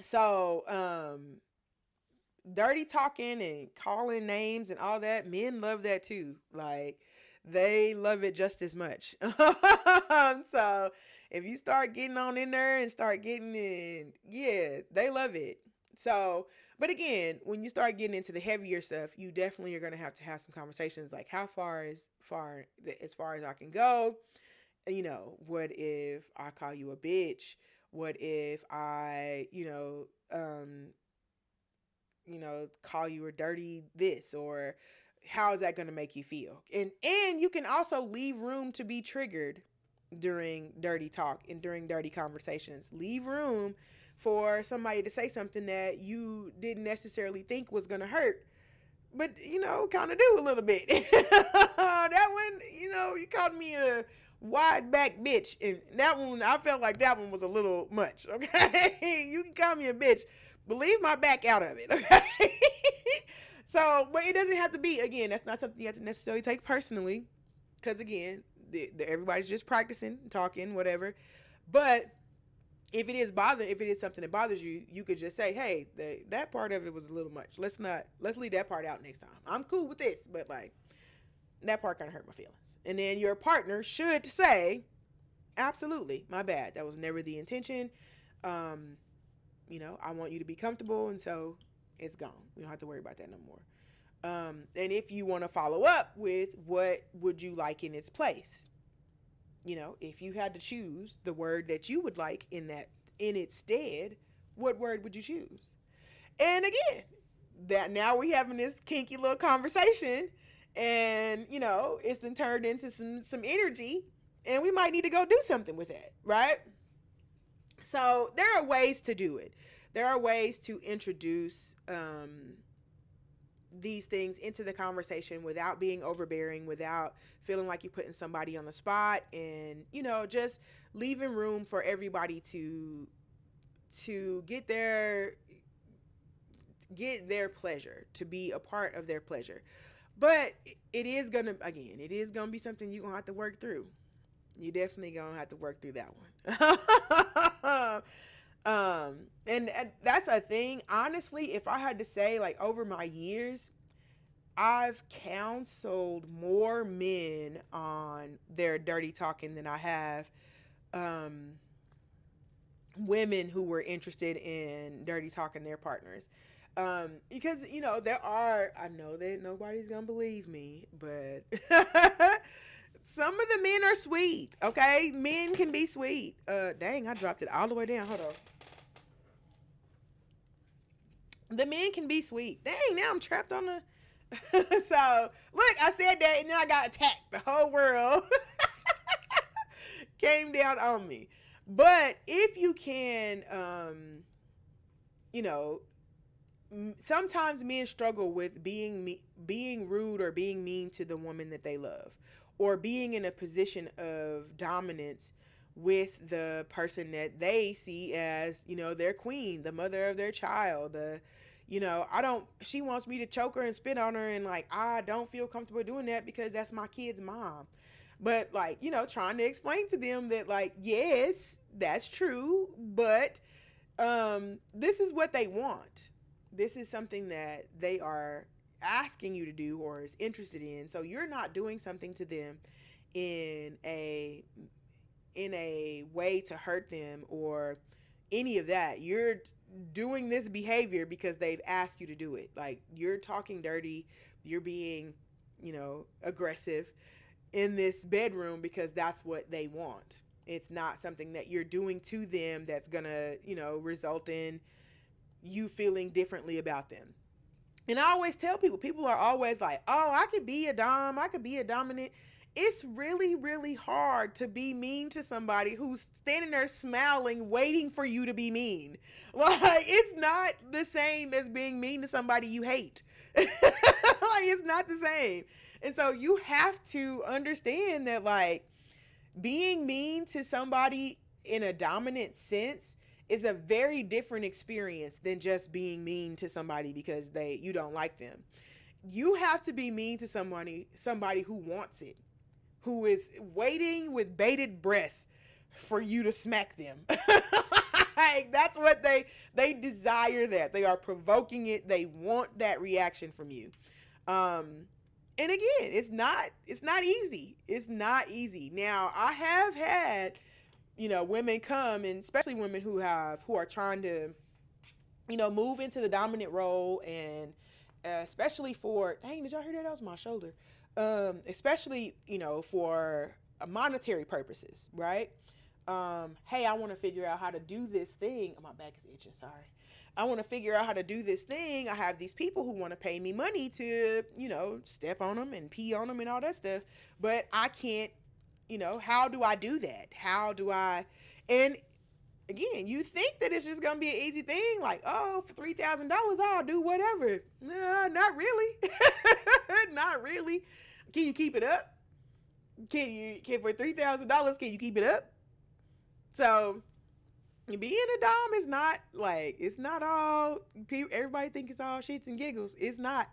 So, dirty talking and calling names and all that, men love that too. Like, they love it just as much. So If you start getting on in there and start getting in, yeah, they love it. So, but again, when you start getting into the heavier stuff, you definitely are going to have some conversations like how far is far as far as I can go. What if I call you a bitch? What if I, call you a dirty this, or how is that going to make you feel? And you can also leave room to be triggered during dirty talk and during dirty conversations. Leave room for somebody to say something that you didn't necessarily think was going to hurt, but kind of do a little bit. That one, you called me a wide back bitch, and that one, I felt like that one was a little much. Okay, you can call me a bitch, but leave my back out of it. Okay. So, but it doesn't have to be. Again, that's not something you have to necessarily take personally, because again, everybody's just practicing, talking, whatever. But if it is something that bothers you, you could just say, hey, that part of it was a little much. Let's leave that part out next time. I'm cool with this, but like that part kind of hurt my feelings. And then your partner should say, absolutely, my bad. That was never the intention. I want you to be comfortable, and so it's gone. We don't have to worry about that no more. And if you want to follow up with what would you like in its place, if you had to choose the word that you would like in its stead, what word would you choose? And again, that now we having this kinky little conversation, and it's then turned into some energy, and we might need to go do something with that, right? So there are ways to do it. There are ways to introduce these things into the conversation without being overbearing, without feeling like you're putting somebody on the spot, and just leaving room for everybody to get their pleasure, to be a part of their pleasure. But it is gonna be something you're gonna have to work through. You definitely gonna have to work through that one. And that's a thing. Honestly, if I had to say, like, over my years, I've counseled more men on their dirty talking than I have women who were interested in dirty talking their partners. Because I know that nobody's gonna believe me, but some of the men are sweet. Okay, men can be sweet. Dang, I dropped it all the way down. Hold on. The men can be sweet. Dang, now I'm trapped on the. So look, I said that, and then I got attacked. The whole world came down on me. But if you can, sometimes men struggle with being rude or being mean to the woman that they love, or being in a position of dominance with the person that they see as, their queen, the mother of their child, she wants me to choke her and spit on her, and like, I don't feel comfortable doing that because that's my kid's mom. But like, trying to explain to them that, like, yes, that's true, but this is what they want. This is something that they are asking you to do or is interested in. So you're not doing something to them in a way to hurt them or any of that. You're doing this behavior because they've asked you to do it. Like, you're talking dirty, you're being, aggressive in this bedroom because that's what they want. It's not something that you're doing to them that's gonna, result in you feeling differently about them. And I always tell people are always like, oh, I could be a dom, I could be a dominant. It's really, really hard to be mean to somebody who's standing there smiling, waiting for you to be mean. Like, it's not the same as being mean to somebody you hate. Like, it's not the same. And so you have to understand that, like, being mean to somebody in a dominant sense is a very different experience than just being mean to somebody because you don't like them. You have to be mean to somebody who wants it, who is waiting with bated breath for you to smack them. Like, that's what they desire. That they are provoking it. They want that reaction from you. And again, it's not easy. It's not easy. Now, I have had women come, and especially women who are trying to, move into the dominant role, and especially for, dang, did y'all hear that? That was my shoulder. Especially, for monetary purposes, right? Hey, I want to figure out how to do this thing. Oh, my back is itching. Sorry. I want to figure out how to do this thing. I have these people who want to pay me money to, step on them and pee on them and all that stuff. But I can't, how do I do that? How do I, and again, you think that it's just gonna be an easy thing, like, oh, for $3,000, I'll do whatever. Nah, not really. Not really. Can you keep it up? Can for $3,000? Can you keep it up? So being a dom is not like, it's not all. Everybody think it's all shits and giggles. It's not.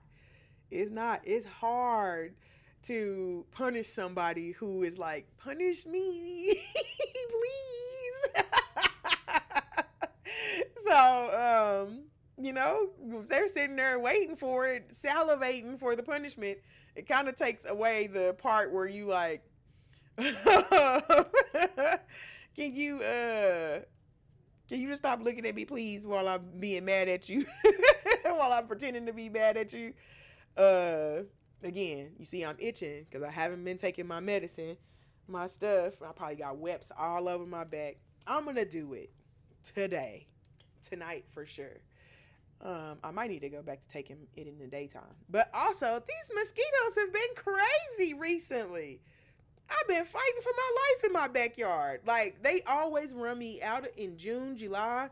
It's not. It's hard to punish somebody who is like, punish me, please. So, if they're sitting there waiting for it, salivating for the punishment, it kind of takes away the part where you like, can you just stop looking at me, please, while I'm being mad at you, while I'm pretending to be mad at you. Again, you see, I'm itching because I haven't been taking my medicine, my stuff. I probably got webs all over my back. I'm gonna do it tonight for sure. I might need to go back to taking it in the daytime. But also, these mosquitoes have been crazy recently. I've been fighting for my life in my backyard. Like, they always run me out in June, July.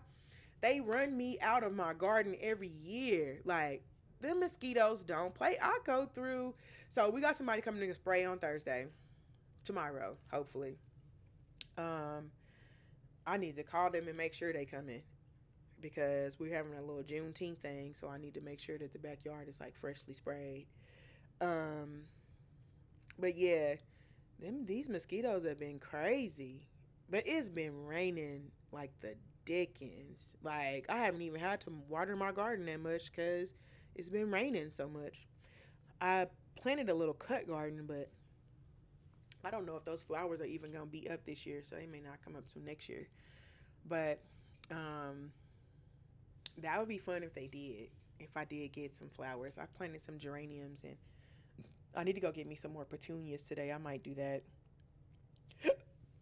They run me out of my garden every year. Like, the mosquitoes don't play. I go through. So we got somebody coming to spray on Thursday. Tomorrow, hopefully. I need to call them and make sure they come in, because we're having a little Juneteenth thing, so I need to make sure that the backyard is like freshly sprayed. But yeah, these mosquitoes have been crazy. But it's been raining like the dickens. Like, I haven't even had to water my garden that much because it's been raining so much. I planted a little cut garden, but I don't know if those flowers are even gonna be up this year, so they may not come up till next year. But that would be fun if they did. If I did get some flowers, I planted some geraniums, and I need to go get me some more petunias today. I might do that.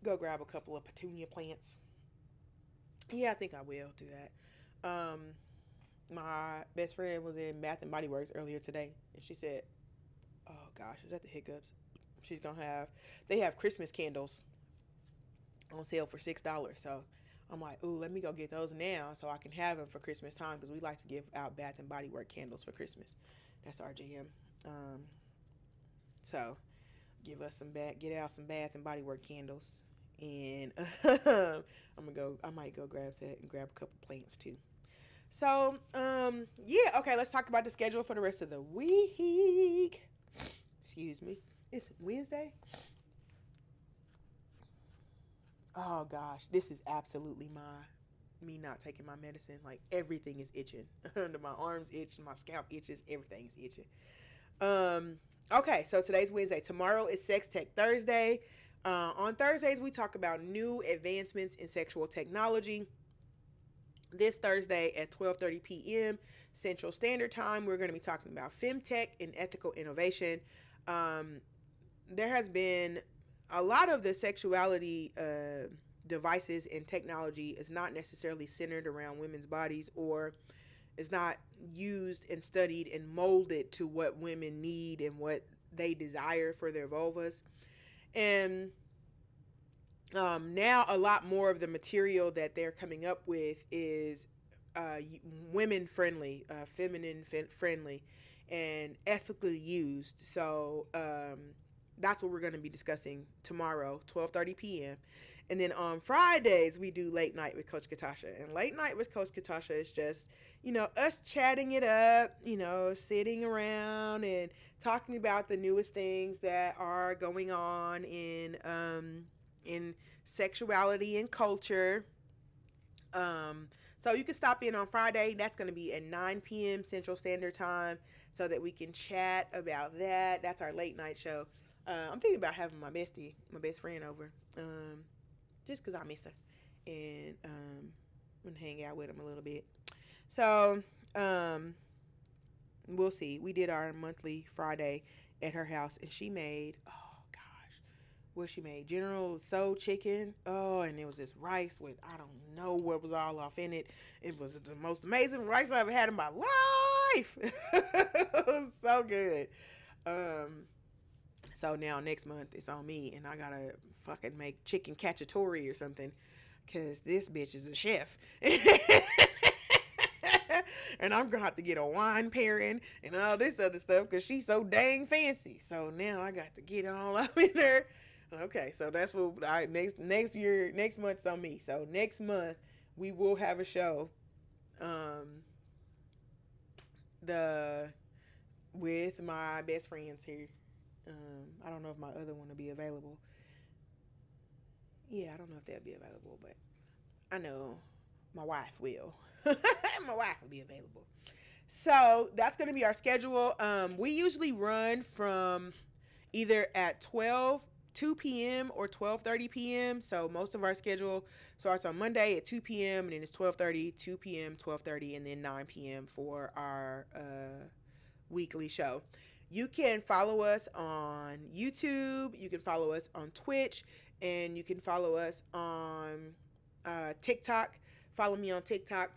Go grab a couple of petunia plants. Yeah, I think I will do that. My best friend was in Bath and Body Works earlier today, and she said, "Oh gosh, is that the hiccups?" They have Christmas candles on sale for $6. So I'm like, ooh, let me go get those now so I can have them for Christmas time, because we like to give out Bath and Body Works candles for Christmas. That's our jam. So get out some Bath and Body Works candles, and I might go grab that and grab a couple plants too. So, yeah, okay, let's talk about the schedule for the rest of the week. Excuse me. It's Wednesday. Oh gosh, this is absolutely me not taking my medicine. Like, everything is itching. Under my arms itch, my scalp itches, everything's itching. Okay, so today's Wednesday. Tomorrow is Sex Tech Thursday. On Thursdays, we talk about new advancements in sexual technology. This Thursday at 12:30 p.m. Central Standard Time, we're going to be talking about femtech and ethical innovation. There has been a lot of the sexuality devices and technology is not necessarily centered around women's bodies, or is not used and studied and molded to what women need and what they desire for their vulvas. And now a lot more of the material that they're coming up with is women friendly, feminine friendly, and ethically used. So that's what we're going to be discussing tomorrow, 12:30 p.m. And then on Fridays, we do Late Night with Coach Catasha. And Late Night with Coach Catasha is just, us chatting it up, sitting around and talking about the newest things that are going on in sexuality and culture. So you can stop in on Friday. That's going to be at 9 p.m. Central Standard Time, so that we can chat about that. That's our late night show. I'm thinking about having my best friend over just because I miss her, and I'm gonna hang out with him a little bit. So um, we'll see. We did our monthly Friday at her house, and she made, oh gosh, what she made, General Soul chicken. Oh, and it was this rice with, I don't know what was all off in it. It was the most amazing rice I ever had in my life. It was so good. Um, so now next month it's on me, and I gotta fucking make chicken cacciatore or something, cause this bitch is a chef. And I'm gonna have to get a wine pairing and all this other stuff because she's so dang fancy. So now I got to get all up in there. Okay, so that's what I next month's on me. So next month we will have a show. Um, the with my best friends here. I don't know if my other one will be available. Yeah, I don't know if they'll be available, but I know my wife will. My wife will be available. So that's going to be our schedule. We usually run from either at 2 p.m. or 12:30 p.m. So most of our schedule starts on Monday at 2 p.m. and then it's 12:30, 2 p.m., 12:30, and then 9 p.m. for our weekly show. You can follow us on YouTube. You can follow us on Twitch, and you can follow us on TikTok. Follow me on TikTok.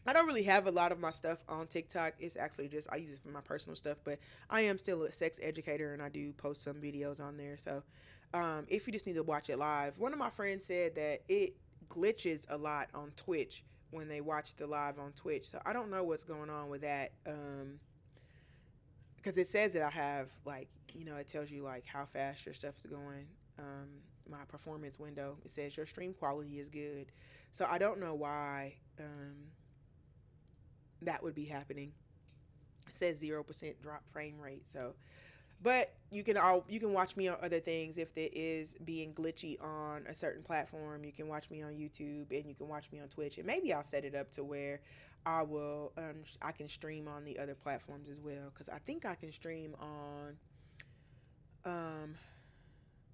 I don't really have a lot of my stuff on TikTok. It's actually just I use it for my personal stuff, but I am still a sex educator and I do post some videos on there. So if you just need to watch it live, one of my friends said that it glitches a lot on Twitch when they watch the live on Twitch. So I don't know what's going on with that. Because it says that I have like, it tells you like how fast your stuff is going. My performance window, it says your stream quality is good. So I don't know why that would be happening. It says 0% drop frame rate. So, but you can watch me on other things if it is being glitchy on a certain platform. You can watch me on YouTube and you can watch me on Twitch, and maybe I'll set it up to where I can stream on the other platforms as well, because I think I can stream on um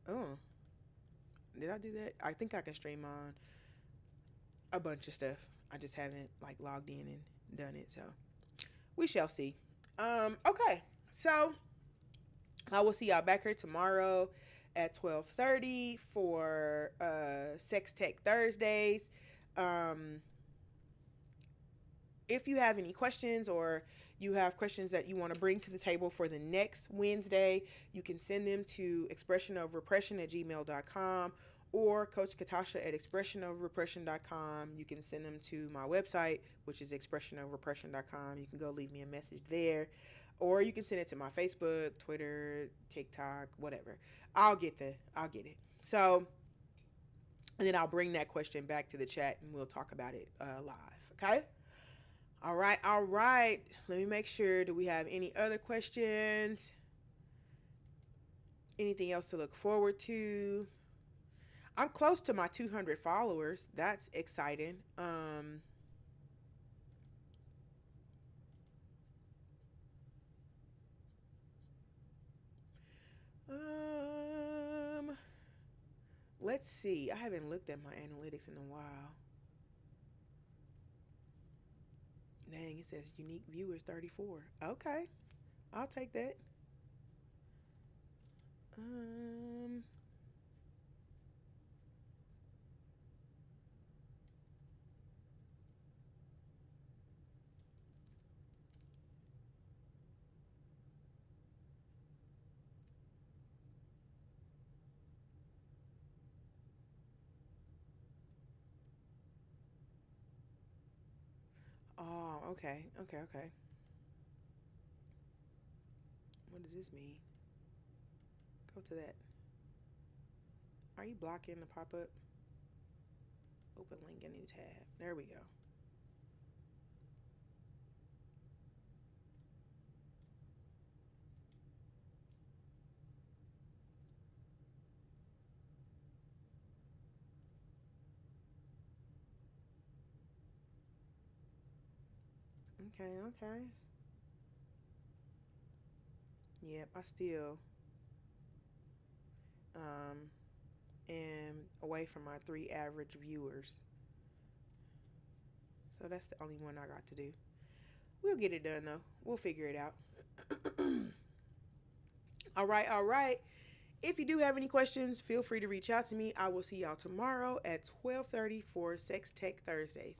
oh, did I do that? I think I can stream on a bunch of stuff. I just haven't like logged in and done it, so we shall see. Okay. So I will see y'all back here tomorrow at 12:30 for Sex Tech Thursdays. Um, if you have any questions, or you have questions that you want to bring to the table for the next Wednesday, you can send them to expressionofrepression@gmail.com or Coach Catasha at expressionofrepression.com. You can send them to my website, which is expressionofrepression.com. You can go leave me a message there. Or you can send it to my Facebook, Twitter, TikTok, whatever. I'll get it. So, and then I'll bring that question back to the chat and we'll talk about it live. Okay? All right, all right. Let me make sure. Do we have any other questions? Anything else to look forward to? I'm close to my 200 followers. That's exciting. Um, let's see. I haven't looked at my analytics in a while. Dang, it says unique viewers 34. Okay, I'll take that. Um, oh, okay, okay, okay. What does this mean? Go to that. Are you blocking the pop up? Open link in new tab. There we go. Okay, okay. Yep, I still um am away from my 3 average viewers. So that's the only one I got to do. We'll get it done though. We'll figure it out. All right, all right. If you do have any questions, feel free to reach out to me. I will see y'all tomorrow at 12:30 for Sex Tech Thursdays.